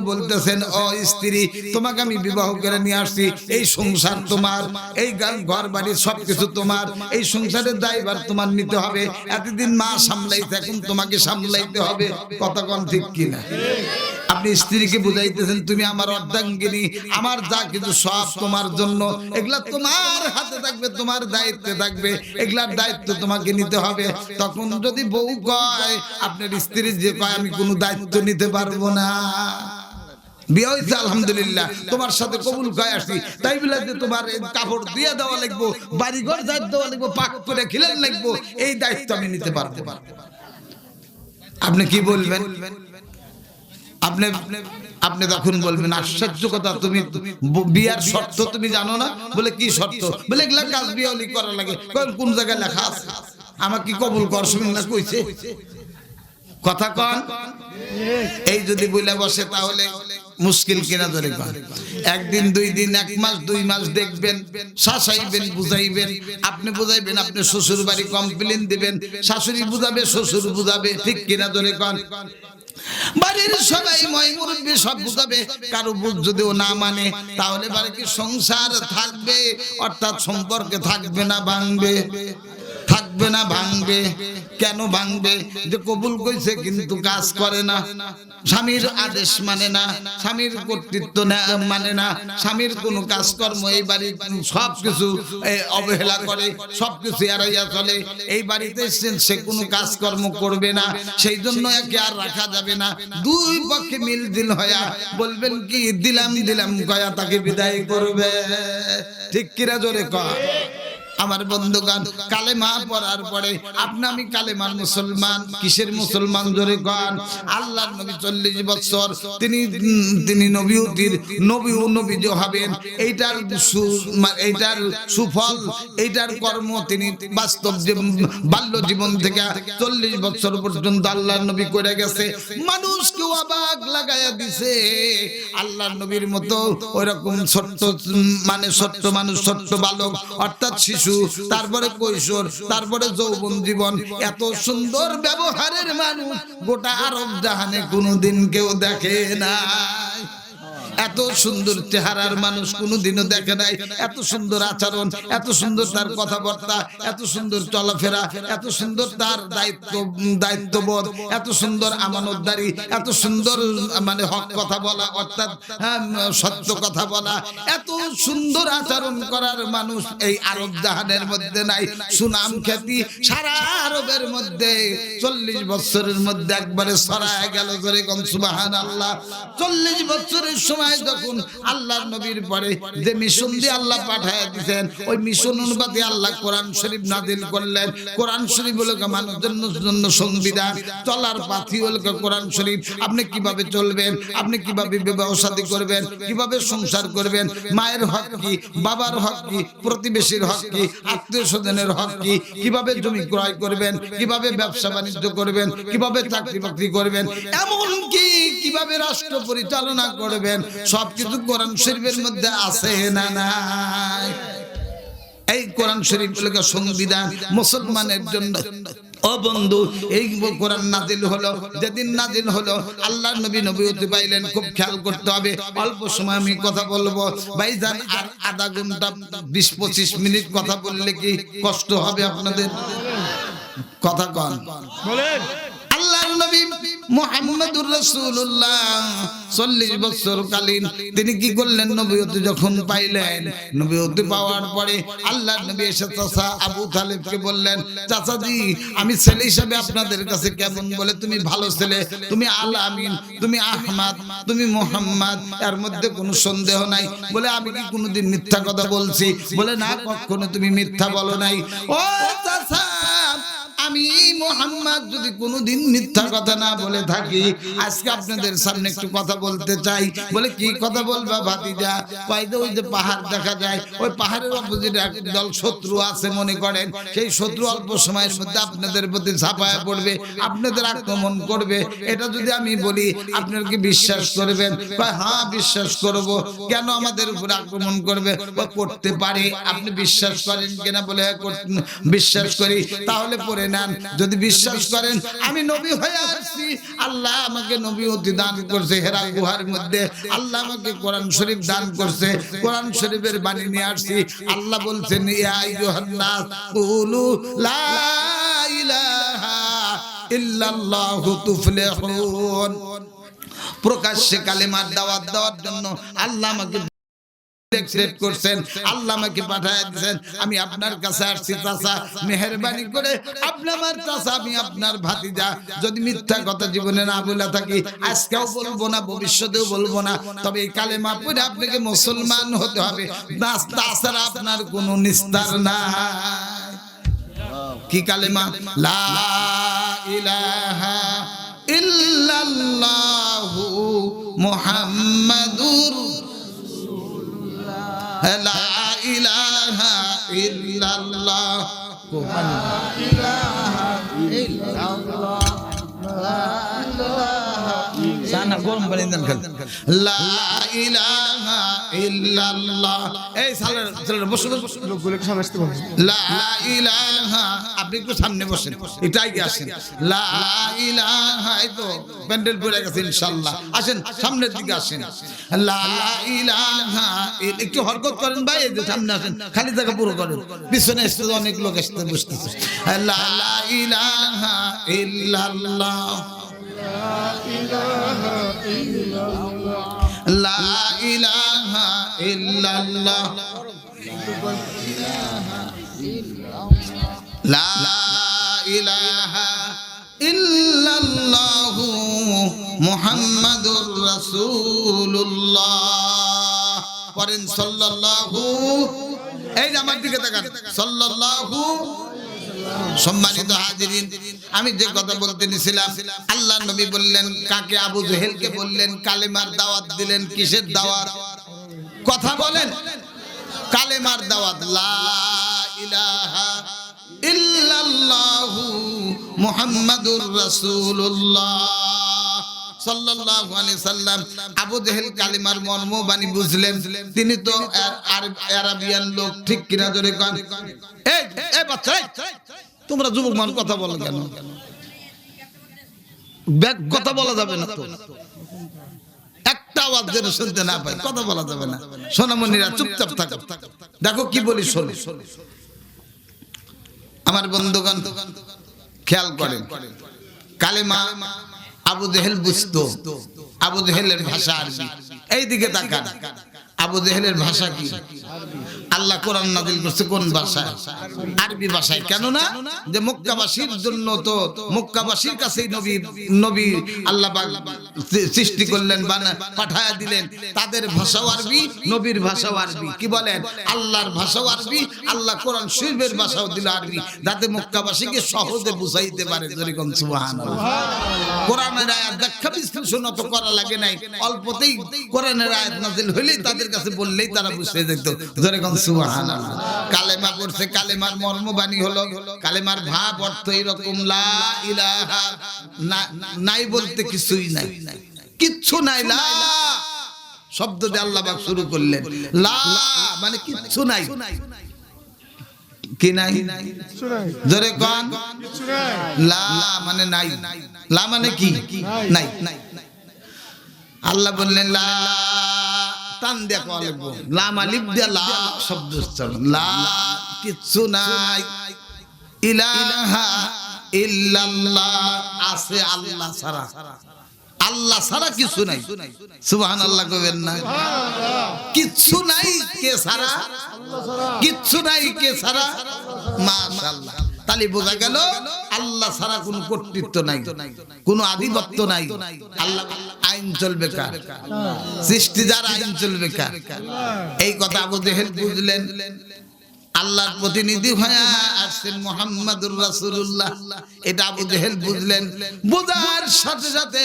বলতেছেন, ও স্ত্রী তোমাকে আমি বিবাহ করে নিয়ে আসছি, এই সংসার তোমার, এই ঘর বাড়ি সবকিছু তোমার, এই সংসারের দায়ভার তোমার নিতে হবে, এতদিন মা সামলাইতে এখন তোমাকে সামলাইতে হবে, কথা কন ঠিক কি। আপনি স্ত্রীকে বুঝাইতেছেন, তুমি আমার অর্ধাঙ্গিনী, আমার যা কিছু সব তোমার জন্য, এগুলা তোমার হাতে থাকবে, তোমার দায়িত্বে থাকবে, এগুলার দায়িত্ব তোমাকে নিতে হবে। তখন যদি বউ কয়, আপনার স্ত্রী যে কয় আমি কোনো দায়িত্ব নিতে পারবো না, বিয়ে হয়েছে আলহামদুলিল্লাহ, তোমার সাথে কবুল কয়ে আসছি, তাই বলে যে তোমার কাপড় দিয়ে দেওয়া লাগবো, বাড়িঘর দায়িত্ব দেওয়া লাগবো, পাক করে খিলেন লাগবো, এই দায়িত্ব আমি নিতে পারবো। আপনি কি বলবেন? আপনি তখন বলবেন, আশ্চর্য কথা, তুমি বিয়ার শর্ত তুমি জানো না? বলে কি শর্ত? বলে এগুলা কাজ বিয়ালি করা লাগে। কোন জায়গায় লেখা আছে? আমাকে কি কবুল করছ না কইছে? কথা কন। এই যদি বলে বসে তাহলে মুশকিল কিনা ধরে কন। একদিন দুই দিন, 1 মাস 2 মাস দেখবেন, শাসাইবেন, বুঝাইবেন, আপনি বুঝাইবেন, আপনি শ্বশুর বাড়ি কমপ্লেন দিবেন, শাশুড়ি বুঝাবে, শ্বশুর বুঝাবে, ঠিক কিনা ধরে কন। বাড়ির সবাই মুরব্বি সব বুঝাবে, কারো বুঝ যদিও না মানে, তাহলে বাড়ি কি সংসার থাকবে? অর্থাৎ সম্পর্কে থাকবে না ভাঙবে, থাকবে না ভাঙবে। কেন ভাঙবে? যে কবুল কইছে কিন্তু কাজ করে না, স্বামীর আদেশ মানে না, স্বামীর কর্তৃত্ব মানে না, স্বামীর কোনো কাজকর্ম এই বাড়ির সবকিছু অবহেলা করে, সবকিছু এড়াইয়া চলে। এই বাড়িতে সে কোনো কাজকর্ম করবে না, সেই জন্য একে আর রাখা যাবে না। দুই পক্ষে মিলদিল হয়া বলবেন কি, দিলাম দিলাম কয়া তাকে বিদায় করবে, ঠিক কিরা জোরে কয়। আমার বন্ধুগণ, কালেমা পড়ার পরে আপনি আমি কালেমার মুসলমান। কিসের মুসলমান জোরে কন? আল্লাহর নবী 40 বছর তিনি নবী হবেন, এইটার সুফল, এইটার কর্ম তিনি বাস্তব বাল্য জীবন থেকে 40 বছর পর্যন্ত আল্লাহর নবী করে গেছে। মানুষকে অবাক লাগাইয়া দিছে। আল্লাহর নবীর মতো ওইরকম ছোট্ট মানুষ, ছোট্ট বালক, অর্থাৎ শিশু, তারপরে কৈশোর, তারপরে যৌবন জীবন, এত সুন্দর ব্যবহারের মানুষ গোটা আরব জাহানে কোনোদিন কেউ দেখে নাই। এত সুন্দর চেহারার মানুষ কোনোদিনও দেখে নাই। এত সুন্দর আচরণ, এত সুন্দর তার কথাবার্তা, এত সুন্দর চলাফেরা, এত সুন্দর তার দায়িত্ববোধ, এত সুন্দর আমানতদারি, এত সুন্দর হক কথা বলা, অর্থাৎ সত্য কথা বলা, এত সুন্দর আচরণ করার মানুষ এই আরব জাহানের মধ্যে নাই। সুনাম খ্যাতি সারা আরবের মধ্যে 40 বছরের মধ্যে একবারে ছড়ায় গেল। জোরে কোন সুবহানাল্লাহ। 40 বছরের সময় যখন আল্লাহর নবীর পরে যে মিশন দিয়ে আল্লাহ পাঠায় দিয়েছেন, ওই মিশন অনুযায়ী আল্লাহ কোরআন শরীফ নাযিল করলেন। কোরআন শরীফ হলো মানুষের জন্য সংবিধান, চলার পাথি হলো কোরআন শরীফ। আপনি কিভাবে চলবেন, আপনি কিভাবে বিবাহ শাদী করবেন, কিভাবে সংসার করবেন, মায়ের হক কি, বাবার হক কি, প্রতিবেশীর হক কি, আত্মীয় স্বজনের হক কি, কিভাবে জমি ক্রয় করবেন, কিভাবে ব্যবসা বাণিজ্য করবেন, কিভাবে চাকরি বাকরি করবেন, এমনকি কিভাবে রাষ্ট্র পরিচালনা করবেন, সবকিছু কোরআন শরীফের মধ্যে আছে না নাই? এই কোরআন শরীফ হলো সংবিধান, মুসলমানের জন্য ও বন্ধু, এই কোরআন নাজিল হলো, যেদিন নাজিল হলো আল্লাহর নবী নবুয়তি পাইলেন। খুব খেয়াল করতে হবে, অল্প সময় আমি কথা বলবো ভাইজান, আর আধা ঘন্টা 20-25 মিনিট কথা বললে কি কষ্ট হবে আপনাদের? কথা কন বলেন। আল্লাহর নবী মুহাম্মদুর রাসূলুল্লাহ 40 বছর কালীন তিনি কি করলেন? নবুয়তি যখন পাইলেন, নবুয়তি পাওয়ার পরে আল্লাহর নবী এসে চাচা আবু তালেবকে বললেন, চাচাজি আমি ছেলে হিসেবে আপনাদের কাছে কেমন? বলে তুমি ভালো ছেলে, তুমি আল আমিন, তুমি আহমদ, তুমি মুহাম্মদ, এর মধ্যে কোনো সন্দেহ নাই। বলে আমি কি কোনোদিন মিথ্যা কথা বলছি? বলে না, কখনো তুমি মিথ্যা বলো নাই। ও চাচা, আমি মুহাম্মদ যদি কোনোদিন মিথ্যা কথা না বলে থাকি, আজকে আপনাদের সামনে একটু কথা বলতে চাই। বলে কি কথা বলবা ভাতিজা? কয়দা ওই যে পাহাড় দেখা যায়, ওই পাহাড়ের অপোজিটে একদল শত্রু আছে মনে করেন, সেই শত্রু অল্প সময়ের মধ্যে আপনাদের প্রতি ঝাঁপায় পড়বে, আপনাদের আক্রমণ করবে। এটা যদি আমি বলি আপনারা কি বিশ্বাস করবেন? কয় হ্যাঁ বিশ্বাস করব। কেন আমাদের উপর আক্রমণ করবে? করতে পারে। আপনি বিশ্বাস করেন কিনা? বলে বিশ্বাস করি। তাহলে পড়ে নেন, যদি বিশ্বাস করেন আমি নবী হয়ে আসছি, আল্লাহ আমাকে নবুয়তি দান করছে হেরা গুহার মধ্যে, আল্লাহ আমাকে কোরআন শরীফ দান করছে, কোরআন শরীফের বাণী নিয়ে আসছি। আল্লাহ বলছেন ইয়া আইয়ুহান নাস কুলু লা ইলাহা ইল্লাল্লাহু তুফলিহুন। প্রকাশ্যে কালেমার দাওয়াত দেওয়ার জন্য আল্লাহ আমাকে ডেক্রেট করছেন, আল্লাহ আমাকে পাঠায় দিয়েছেন। আমি আপনার কাছে আসছি চাচা, মেহেরবানি করে আপনি আমার চাচা, আমি আপনার ভাতিজা। যদি মিথ্যা কথা জীবনে না বলে থাকি, আজকেও বলবো না, ভবিষ্যতেও বলবো না, তবে এই কালেমা পড়ে আপনাকে মুসলমান হতে হবে, তাছাড়া আপনার কোনো নিস্তার নাই। কি কালেমা? লা ইলাহা ইল্লাল্লাহু মুহাম্মাদুর লা ইলাহা ইল্লাল্লাহ, লা ইলাহা ইল্লাল্লাহ, সানা গরম পানি দেন খালি, লা ইলাহা ইল্লাল্লাহ। এই সালের বসুন, লোকগুলোকে সামনে আসতে বলুন। লা ইলাহা, আপনি একটু সামনে বসেন, এটাই কি আসেন। লা ইলাহা, এই তো প্যান্ডেল পড়ে গেছে ইনশাআল্লাহ, আসেন সামনের দিকে আসেন। লা ইলাহা, একটু হরকত করেন ভাই, এই যে সামনে আসেন, খালি জায়গা পুরো করেন, পিছনে এসে অনেক লোক আসতে বসতেছে। লা ইলাহা ইল্লাল্লাহ, লা ইলাহা ইল্লাল্লাহ, লা ইলাহা ইল্লাল্লাহু মুহাম্মাদুর রাসূলুল্লাহ। পড়েন সাল্লাল্লাহু, এই যে আমার দিকে তাকান, সাল্লাল্লাহু। সম্মানিত হাজিরিন, আমি যে কথা বলতে নিছিলাম, আল্লাহ নবী বললেন কাকে? আবু জেহেলকে বললেন, কালেমার দাওয়াত দিলেন। কিসের দাওয়াত? কথা বলেন। কালেমার দাওয়াত, লা ইলাহা ইল্লাল্লাহু মুহাম্মাদুর রাসূলুল্লাহ সাল্লাল্লাহু আলাইহি সাল্লাম। আবু জেহেল কালেমার মর্ম বাণী বুঝলেন, তিনি তো আরাবিয়ান লোক, ঠিক কিনা জোরে কোন? এই বাচ্চা, তোমরা যুবক মান কথা বলো কেন? ব্যাগ কথা বলা যাবে না তো, একটা আওয়াজ যেন শুনতে না পাই, কথা বলা যাবে না। সোনামণিরা চুপচাপ থাকো, দেখো কি বলি শোনো। আমার বন্ধুগণ খেয়াল করেন, কালেমা আবু জেহেল বুঝতো। আবু জেহেলের ভাষা আরবি। এই দিকে তাকান, আবু জেহেলের ভাষা কি? আল্লাহ কোরআন নাযিল করছে কোন ভাষায়? আরবি ভাষায়। কেন না? যে মক্কাবাসীর জন্য, তো মক্কাবাসীর কাছেই নবী আল্লাহ পাক সৃষ্টি করলেন, পাঠায়া দিলেন। তাদের ভাষাও আরবি, নবীর ভাষাও আরবি। কি বলেন? আল্লাহর ভাষাও আরবি, আল্লাহ কোরআন শরীফের ভাষাও দিল আরবি, যাতে মক্কাবাসীকে সহজে বুঝাইতে পারে। যেরকম সুবহানাল্লাহ। কোরআনের আয়াত ব্যাখ্যা বিশ্লেষণ তো করা লাগে নাই, অল্পতেই কোরআনের আয়াত নাযিল হইলেই তাদের কাছে বললেই তারা বুঝে যেত। যেরকম সুবহানাল্লাহ। কালেমা পড়ছে, কালেমার মর্মবাণী হলো, কালেমার ভাব অর্থ এরকম, লা ইলাহা, নাই বলতে কিছুই নাই, কিচ্ছু নাই। লা শব্দ দিয়ে আল্লাহ পাক শুরু করলেন, লা মানে কিচ্ছু নাই। কি নাই? জোরে কোন? লা মানে নাই, লা মানে কি? নাই। আল্লাহ বললেন লা, টান দিয়ে কোয়া লাগবো, লা মালিক দিয়ে লা শব্দ উচ্চারণ, লা কিচ্ছু নাই, ইলাহা ইল্লাল্লাহ, আছে আল্লাহ ছাড়া, আল্লাহ ছাড়া কিছু নাই। সুবহানাল্লাহ কইবেন না? কিচ্ছু নাই কে ছাড়া? কিচ্ছু নাই কে ছাড়া? মাশাআল্লাহ। তাহলে বোঝা গেল আল্লাহ ছাড়া কোনো কর্তৃত্ব নাই, কোনো আধিপত্য নাই। আল্লাহ আইন চলবে কার? সৃষ্টি যার আইন চলবে কার? এই কথা আবু জেহেল বুঝলেন। আল্লাহর প্রতিনিধি হয়ে আসছেন মুহাম্মাদুর রাসূলুল্লাহ, এটা আবু জেহেল বুঝলেন। বুঝার সাথে সাথে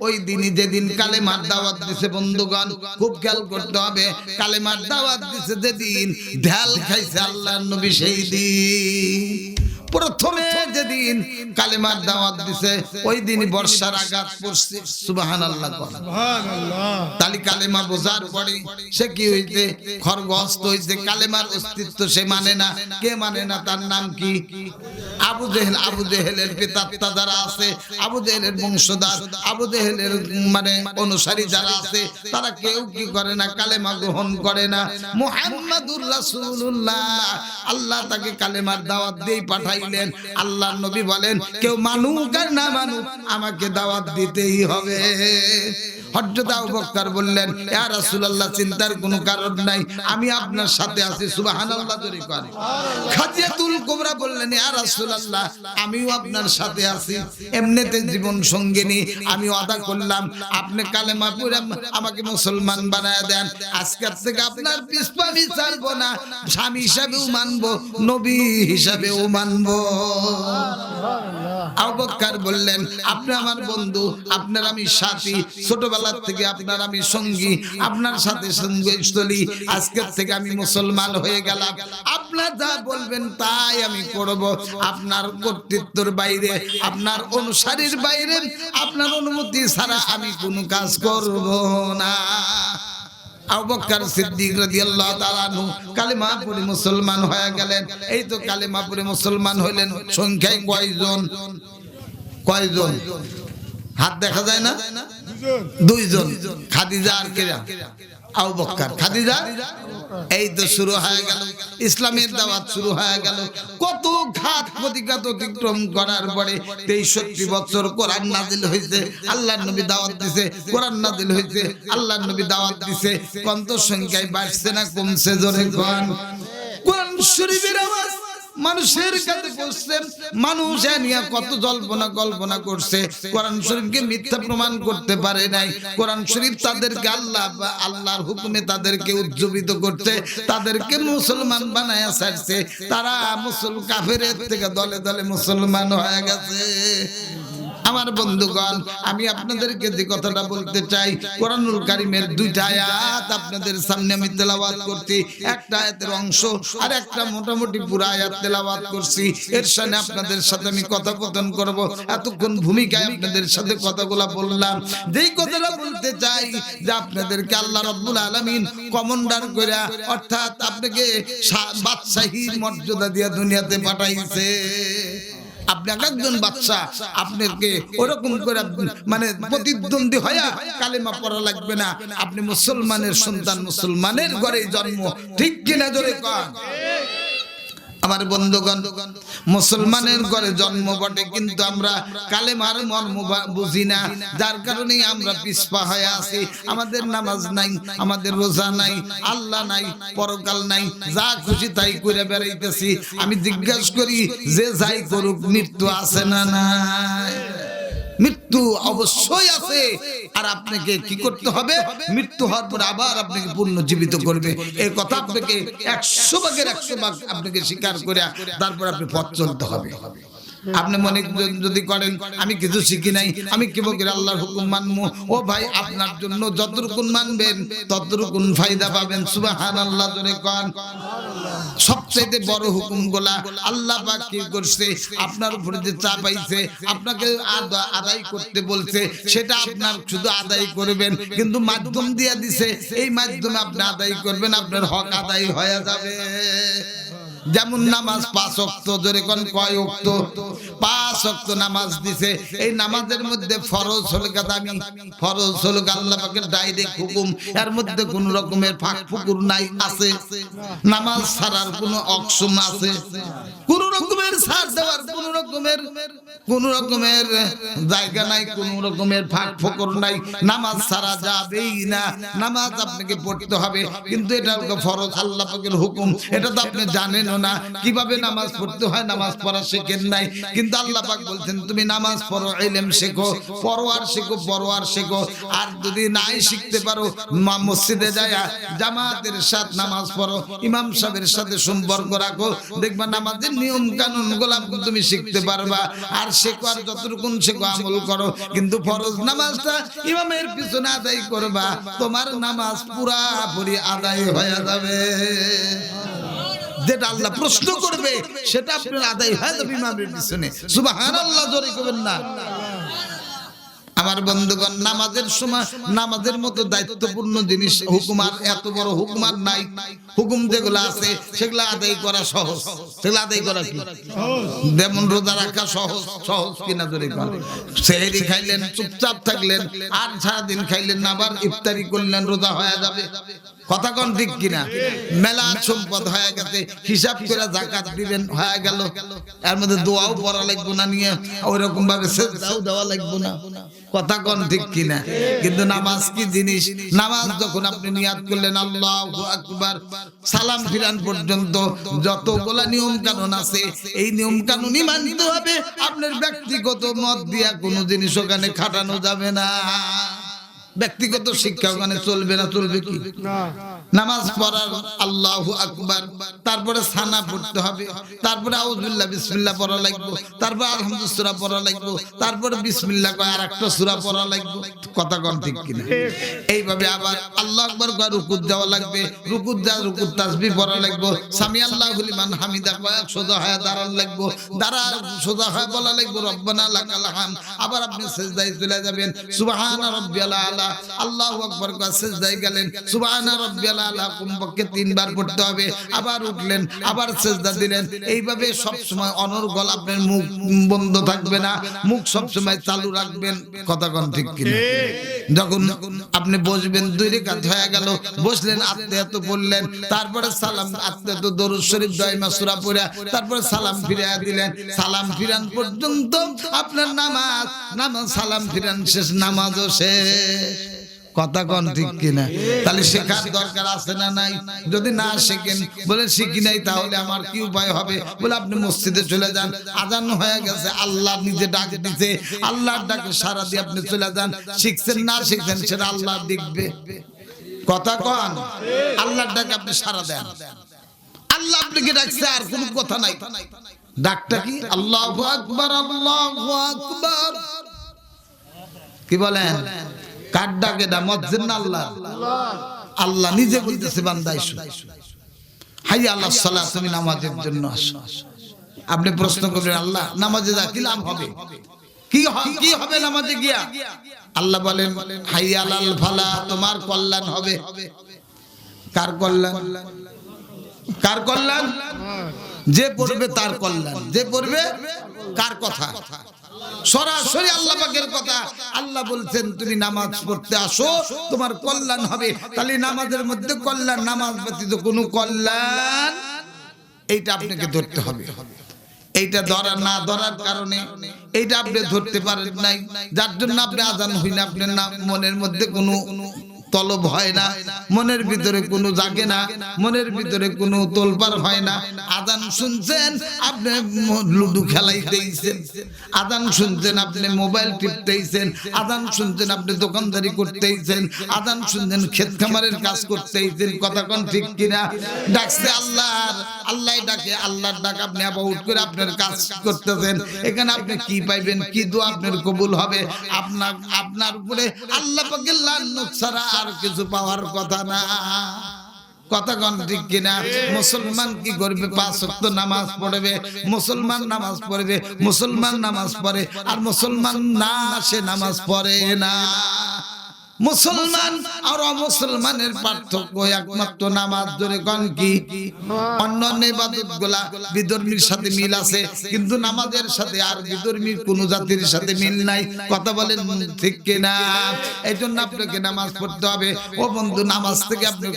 ওই দিনই যেদিন কালেমার দাওয়াত দিছে, বন্ধুগণ খুব খেয়াল করতে হবে, কালেমার দাওয়াত দিছে যেদিন, ঢাল খাইছে আল্লাহর নবী সেই দিন। প্রথমে যেদিন কালেমার দাওয়াত দিছে ওই দিনই বর্ষার আঘাত পড়ছে। সুবহানাল্লাহ, সুবহানাল্লাহ। তালি কালেমা বোঝার পরে সে কি হইছে? খরগস্ত হইছে। কালেমার অস্তিত্ব সে মানে না। কে মানে না? তার নাম কি? আবু জেহেল। আবু জেহেলের পিতাত্তা যারা আছে, আবু জেহেলের বংশধর, আবু জেহেলের মানে অনুসারী যারা আছে, তারা কেউ কি করে না? কালেমা গ্রহণ করে না। মুহাম্মাদুর রাসূলুল্লাহ আল্লাহ তাকে কালেমার দাওয়াত দিয়ে পাঠাই। আল্লাহর নবী বলেন, কেউ মানুক আর না মানুক আমাকে দাওয়াত দিতেই হবে। হযরত আবু বকর বললেন, ইয়া রাসূলুল্লাহ চিন্তার কোনো কারণ নাই, আমি আপনার সাথে আছি। সুবহানাল্লাহ জোরে করে। খাদিজাতুল কুবরা বললেন, ইয়া রাসূলুল্লাহ আমিও আপনার সাথে আছি, এমনিতে জীবন সঙ্গিনী আমি ওয়াদা করলাম, আপনি কালেমা পড়ে আমাকে মুসলমান বানায় দেন, আজকের থেকে আপনার পিছপা আমি ছাড়বো না, স্বামী হিসাবেও মানবো, নবী হিসাবেও মানবো। আবু বকর বললেন, আপনি আমার বন্ধু, আপনার আমি সাথী, ছোটবেলার থেকে আপনার আমি সঙ্গী, আপনার সাথে সঙ্গে চলি, আজকের থেকে আমি মুসলমান হয়ে গেলাম, আপনার যা বলবেন তাই আমি করব, আপনার কর্তৃত্বের বাইরে, আপনার অনুসারীর বাইরে, আপনার অনুমতি ছাড়া আমি কোনো কাজ করব না। আবু বকর সিদ্দিক রাদিয়াল্লাহু তাআলা আনহু কালেমা পড়ে মুসলমান হয়ে গেলেন। এই তো কালেমা পড়ে মুসলমান হইলেন। সংখ্যায় কয়জন? কয়জন? হাত দেখা যায় না? দুইজন। খাদিজা আর কেরা? আবু বকর, খাদিজা। এই তো শুরু হয়ে গেল, ইসলামের দাওয়াত শুরু হয়ে গেল। কত ঘাত প্রতিঘাত অতিক্রম করার পরে 63 বছর কোরআন নাজিল হয়েছে, আল্লাহর নবী দাওয়াত দিয়েছে, কোরআন নাজিল হয়েছে, আল্লাহর নবী দাওয়াত দিয়েছে। কত সংখ্যায় বাড়ছে না কমছে? জোরে কোন? কোরআন শরীফের আওয়াজ মানুষের কাছে পৌঁছছে, মানুষ নিয়ে কত জল্পনা কল্পনা করছে, কোরআন শরীফকে মিথ্যা প্রমাণ করতে পারে নাই। কোরআন শরীফ তাদেরকে আল্লাহর হুকুমে তাদেরকে উজ্জীবিত করতে, তাদেরকে মুসলমান বানায়া ছাড়ছে। তারা কাফেরের থেকে দলে দলে মুসলমান হয়ে গেছে। আমার বন্ধুগণ, আমি আপনাদেরকে যে কথাটা বলতে চাই, কোরআনুল কারীমের দুইটা আয়াত আপনাদের সামনে আমি তেলাওয়াত করছি। একটা আয়াতের অংশ আর একটা মোটামুটি পুরো আয়াত তেলাওয়াত করছি। এর সামনে আপনাদের সাথে আমি কথোপকথন করব। এতক্ষণ ভূমিকায় আপনাদের সাথে কথাগুলো বললাম। যেই কথাটা বলতে চাই যে আপনাদেরকে আল্লাহ রাব্বুল আলামিন কমান্ডার করে, অর্থাৎ আপনাকে বাদশাহীর মর্যাদা দিয়ে দুনিয়াতে পাঠাইছে। আপনি একজন বাদশা, আপনাকে ওরকম করে মানে প্রতিদ্বন্দ্বী হয়ে কালেমা পড়া লাগবে না। আপনি মুসলমানের সন্তান, মুসলমানের ঘরে জন্ম, ঠিক কিনা জোরে কন? আমার বন্ধুগণ, মুসলমানের ঘরে জন্ম বটে, কিন্তু আমরা কালেমার মর্ম বুঝি না, যার কারণে আমরা পিছপা হয়ে আছি। আমাদের নামাজ নাই, আমাদের রোজা নাই, আল্লাহ নাই, পরকাল নাই, যা খুশি তাই করে বেড়াইতেছি। আমি জিজ্ঞাসা করি, যে যাই করুক মৃত্যু আছে না নাই? মৃত্যু অবশ্যই আছে। আর আপনাকে কি করতে হবে? মৃত্যু হওয়ার পর আবার আপনাকে পুনর্জীবিত করবে। এই কথা আপনাকে 100 ভাগের 100 ভাগ আপনাকে স্বীকার করে তারপর আপনি পথ চলতে হবে। আপনি মনে যদি করেন আমি কিছু শিখি নাই, আমি কি বলি আল্লাহর হুকুম মানবো, ও ভাই আপনার জন্য যতটুকু মানবেন ততটুকু ফায়দা পাবেন। সুবহানাল্লাহ জোরে কোন? সবচেয়ে বড় হুকুমগুলা আল্লাহ পাক কি করছে, আপনার উপরে যে চাপ আইছে, আপনাকে আদায় করতে বলছে, সেটা আপনার শুধু আদায় করবেন, কিন্তু মাধ্যম দিয়ে দিছে, এই মাধ্যমে আপনি আদায় করবেন, আপনার হক আদায় হয়ে যাবে। যেমন নামাজ 5 ওয়াক্ত, জোরে কোন কয় ওয়াক্ত? 5 ওয়াক্ত নামাজ দিছে। এই নামাজের মধ্যে ফরজ হলো কাদামি, ফরজ হলো আল্লাহ পাকের ডাইরেক্ট হুকুম, এর মধ্যে কোন রকমের ফাঁক ফুকুর নাই আছে? নামাজ ছাড়ার কোন অপশন আছে? কোন রকমের ছাড় দেওয়ার কোন রকমের জায়গা নাই, কোন রকমের ফাঁক ফুকুর নাই। নামাজ ছাড়া যাবেই না, নামাজ আপনাকে পড়তে হবে। কিন্তু এটা ফরজ, আল্লাহ পাকের হুকুম, এটা তো আপনি জানেনও না। কিভাবে নামাজ পড়তে হয় নামাজ পড়া শেখেন নাই, কিন্তু আল্লাহ পাক বলছেন তুমি নামাজ পড়ো, ইলম শেখো, পরোয়ার শেখো, পরোয়ার শেখো। আর যদি নাই শিখতে পারো মসজিদে যায় জামাতের সাথে নামাজ পড়ো, ইমাম সাহেবের সাথে সম্পর্ক রাখো, দেখবা নামাজের নিয়ম কানুন গুলো তুমি শিখতে পারবা। আর শেখো, আর যতটুকু শেখো আমল করো। কিন্তু ফরজ নামাজটা ইমামের পিছনে আদায় করবা, তোমার নামাজ পুরাপুরি আদায় হয়ে যাবে। যেটা আল্লাহ প্রশ্ন করবে সেটা আপনার আদায় হয়ে যাবে ইমামের পিছনে। সুবহানাল্লাহ, জোরে করবেন না। আমার বন্ধুগণ, নামাজের সময় নামাজের মতো দায়িত্বপূর্ণ জিনিস হুকুম আর এত বড় হুকুম আর নাই। হুকুম যেগুলো আছে সেগুলো আদায় করা সহজ, সেগুলো আদায় করা কি যেমন রোজা রাখা সহজ, সহজ কিনা জোরে করে। সেহরি খাইলেন, চুপচাপ থাকলেন, আর সারাদিন খাইলেন না, আবার ইফতারি করলেন, রোজা হয়ে যাবে। কথা কোন ঠিক কিনা? মেলা সম্পদ হয়ে গেছে, হিসাব করে যাকাত দিবেন, হয়ে গেল। এর মধ্যে দোয়াও পড়া লাগবে না, নিয়ে ওইরকম ভাবে সেজদাও দেওয়া লাগবে না। কথা কোন ঠিক কিনা? কিন্তু নামাজ কি জিনিস? নামাজ যখন আপনি নিয়াত করলেন আল্লাহু আকবার, সালাম ফিরান পর্যন্ত যতগুলা নিয়ম কানুন আছে, এই নিয়ম কানুনই মানতে হবে। আপনার ব্যক্তিগত মত দিয়া কোনো জিনিস ওখানে খাটানো যাবে না। ব্যক্তিগত শিক্ষা ওখানে চলবে না। চলবে কি? নামাজ পড়ার আল্লাহু আকবার, তারপরে সানা পড়তে হবে, তারপরে আউযুবিল্লাহ বিসমিল্লাহ পড়া লাগবে, তারপরে আলহামদুলিল্লাহ সূরা পড়া লাগবে, তারপরে বিসমিল্লাহ কয় আরেকটা সূরা পড়া লাগবে। কথা কোন ঠিক কিনা? এইভাবে আবার আল্লাহু আকবার কয় রুকুত যাওয়া লাগবে, রুকুত যা রুকুত তাসবিহ পড়া লাগবে, সামি আল্লাহু লিমান হামিদা কয় সোজা হয়ে দাঁড়ান লাগবে, দাঁড়া সোজা হয়ে বলা লাগবে রব্বানা লাকাল হামদ। আবার আপনি সিজদায় চলে যাবেন, সুবহানা রাব্বিয়াল আলা, আল্লাহু আকবার কয় সিজদায় গেলেন, সুবহানা রাব্বিয়াল আলা কমপক্ষে 3 বার পড়তে হবে। আবার উঠলেন, আবার সিজদা দিলেন। এইভাবে সব সময় অনর্গল আপনার মুখ বন্ধ থাকবে না, মুখ সব সময় চালু রাখবেন। কথা কোন ঠিক কিনা? যখন আপনি বসবেন, 2 রাকাত হয়ে গেল, বসলেন, আত্তাহিয়াতু পড়লেন, তারপরে সালাম, আত্তাহিয়াতু দরুদ শরীফ দয়মা সূরা পড়া, তারপরে সালাম ফিরিয়ে দিলেন। সালাম ফিরান পর্যন্ত আপনার নামাজ, সালাম ফিরান শেষ, নামাজও শেষ। কথা কোন ঠিক কিনা? তাহলে শেখার দরকার আছে না নাই? যদি না শেখেন, বলে শিখি নাই, তাহলে আমার কি উপায় হবে? বলে আপনি মসজিদে চলে যান, আজান হয়ে গেছে, আল্লাহ নিজে ডাক দিতে, আল্লাহর ডাকে সারা দিয়ে আপনি চলে যান। শিখছেন না শিখছেন সেটা আল্লাহ দেখবে। কথা কোন? আল্লাহর ডাকে আপনি সারা দেন, আল্লাহ আপনাকে ডাকছে, আর কোনো কথা নাই। ডাকটা কি? আল্লাহু আকবার, আল্লাহু আকবার। কি বলেন? কার ডাকে? মসজিদ না আল্লাহ? আল্লাহ নিজে বলতেছে বান্দা আইসো, হাইয়া আলাস সালাত, তুমি নামাজের জন্য আসো। আপনি প্রশ্ন করবেন আল্লাহ নামাজে যা কি লাভ হবে? কি হবে নামাজে গিয়া? আল্লাহ বলেন হাইয়া আলাল ফালাহ, তোমার কল্যাণ হবে। কার কল্যাণ? কার কল্যাণ? যে পড়বে তার কল্যাণ। যে পড়বে কার কথা? সরাসরি আল্লাহ পাকের কথা। আল্লাহ বলছেন তুমি নামাজ পড়তে আসো, তোমার কল্যাণ হবে। তাহলে নামাজের মধ্যে কল্যাণ, নামাজ ব্যতীত কোনো কল্যাণ, এইটা আপনাকে ধরতে হবে। এইটা ধরা না ধরার কারণে এইটা আপনি ধরতে পারেন নাই, যার জন্য আপনি আজান হই না, আপনার না মনের মধ্যে কোনো তলব হয় না, মনের ভিতরে কোনো জাগে না, মনের ভিতরে কোনো তোলপার হয় না। আজান শুনছেন, আপনি লুডু খেলাইতেইছেন, আজান শুনছেন, আপনি মোবাইল টিপতেইছেন, আজান শুনছেন, আপনি দোকানদারি করতেইছেন, আজান শুনছেন, ক্ষেত খামারের কাজ করতেইছেন। কথা কোন ঠিক কিনা? ডাকছে আল্লাহর, আল্লাহ ডাকে, আল্লাহর ডাক আপনি অ্যাবাউট করে আপনার কাজ করতেছেন। এখানে আপনি কি পাইবেন? কি দোয়া আপনার কবুল হবে? আপনার উপরে আল্লাহ পাকের লানত ছাড়া আর কিছু পাওয়ার কথা না। কথা কোন ঠিক কিনা? মুসলমান কি করবে? 5 ওয়াক্ত নামাজ পড়বে, মুসলমান নামাজ পড়বে, মুসলমান নামাজ পড়ে, আর মুসলমান না সে নামাজ পড়ে না। মুসলমান আর অমুসলমানের পার্থক্য একমাত্র নামাজ। জোরে কোন কি? অন্যান্য ইবাদতগুলা বিধর্মীর সাথে মিল আছে, কিন্তু নামাজের সাথে আর বিধর্মীর কোন জাতির সাথে মিল নাই। কথা বলেন ঠিক কিনা? এই জন্য আপনাকে নামাজ পড়তে হবে। ও বন্ধু, নামাজ থেকে আপনি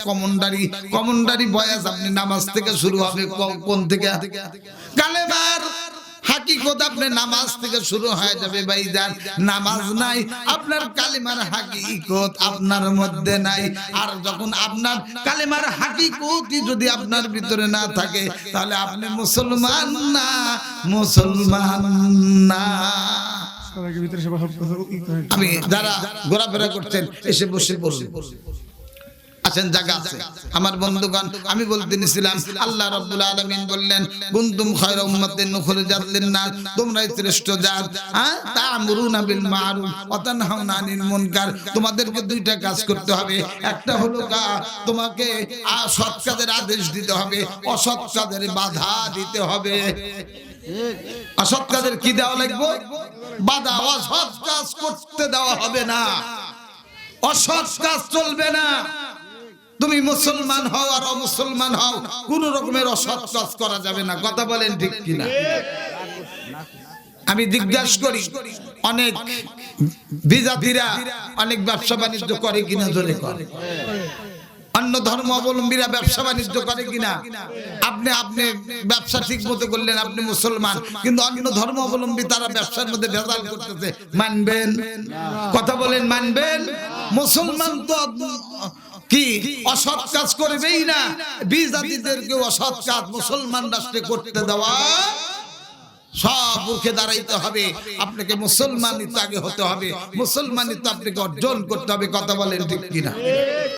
কমন্ডারি বয়াস আপনি নামাজ থেকে শুরু হবে। কোন থেকে? কালেমার হাকিকত আপনার নামাজ থেকে শুরু হয়ে যাবে ভাইজান। নামাজ নাই, আপনার কালিমার হাকিকত আপনার মধ্যে নাই। আর যখন আপনার কালিমার হাকিকতই যদি আপনার ভিতরে না থাকে, তাহলে আপনি মুসলমান না, মুসলমান না। আমি যারা ঘোরাফেরা করছেন এসে বসে বসে আছেন, জায়গা আছে আমার বন্ধুগণ। আমি বলতে নিছিলাম আল্লাহ রাব্বুল আলামিন বললেন, কুনতুম খায়রা উম্মাতিন উখরিজাত লিন-নাস, তোমরাই শ্রেষ্ঠ জাত, তা'মুরুনা বিল মা'রুফ ওয়া তানহাউনা আনিল মুনকার। তোমাদেরকে দুইটা কাজ করতে হবে। একটা হলো তোমাকে সৎ কাজের আদেশ দিতে হবে, অসৎ কাজের বাধা দিতে হবে। অসৎ কাজের কি দেওয়া লাগবে? বাধা। অসৎ কাজ করতে দেওয়া হবে না, অসৎ কাজ চলবে না। তুমি মুসলমান হও আর অমুসলমান হও, কোন রকমের অসৎ কাজ করা যাবে না। কথা বলেন ঠিক কিনা? আমি জিজ্ঞাসা করি, অনেক বিজাতিরা অনেক ব্যবসা বাণিজ্য করে কিনা? জোরে করে। অন্য ধর্ম অবলম্বীরা ব্যবসা বাণিজ্য করে কিনা? আপনি ব্যবসা ঠিক মতো করলেন, আপনি মুসলমান, কিন্তু অন্য ধর্ম অবলম্বী তারা ব্যবসার মধ্যে ভেজাল করতেছে, মানবেন? কথা বলেন, মানবেন? মুসলমান তো কি অসৎ কাজ করবেই না। বিজাতিদেরকে অসৎ কাজ মুসলমান রাষ্ট্রে করতে দেওয়া, সব রুখে দাঁড়াইতে হবে। আপনাকে মুসলমানই তো আগে হতে হবে, মুসলমানই তো আপনাকে অর্জন করতে হবে। কথা বলেন ঠিক কিনা?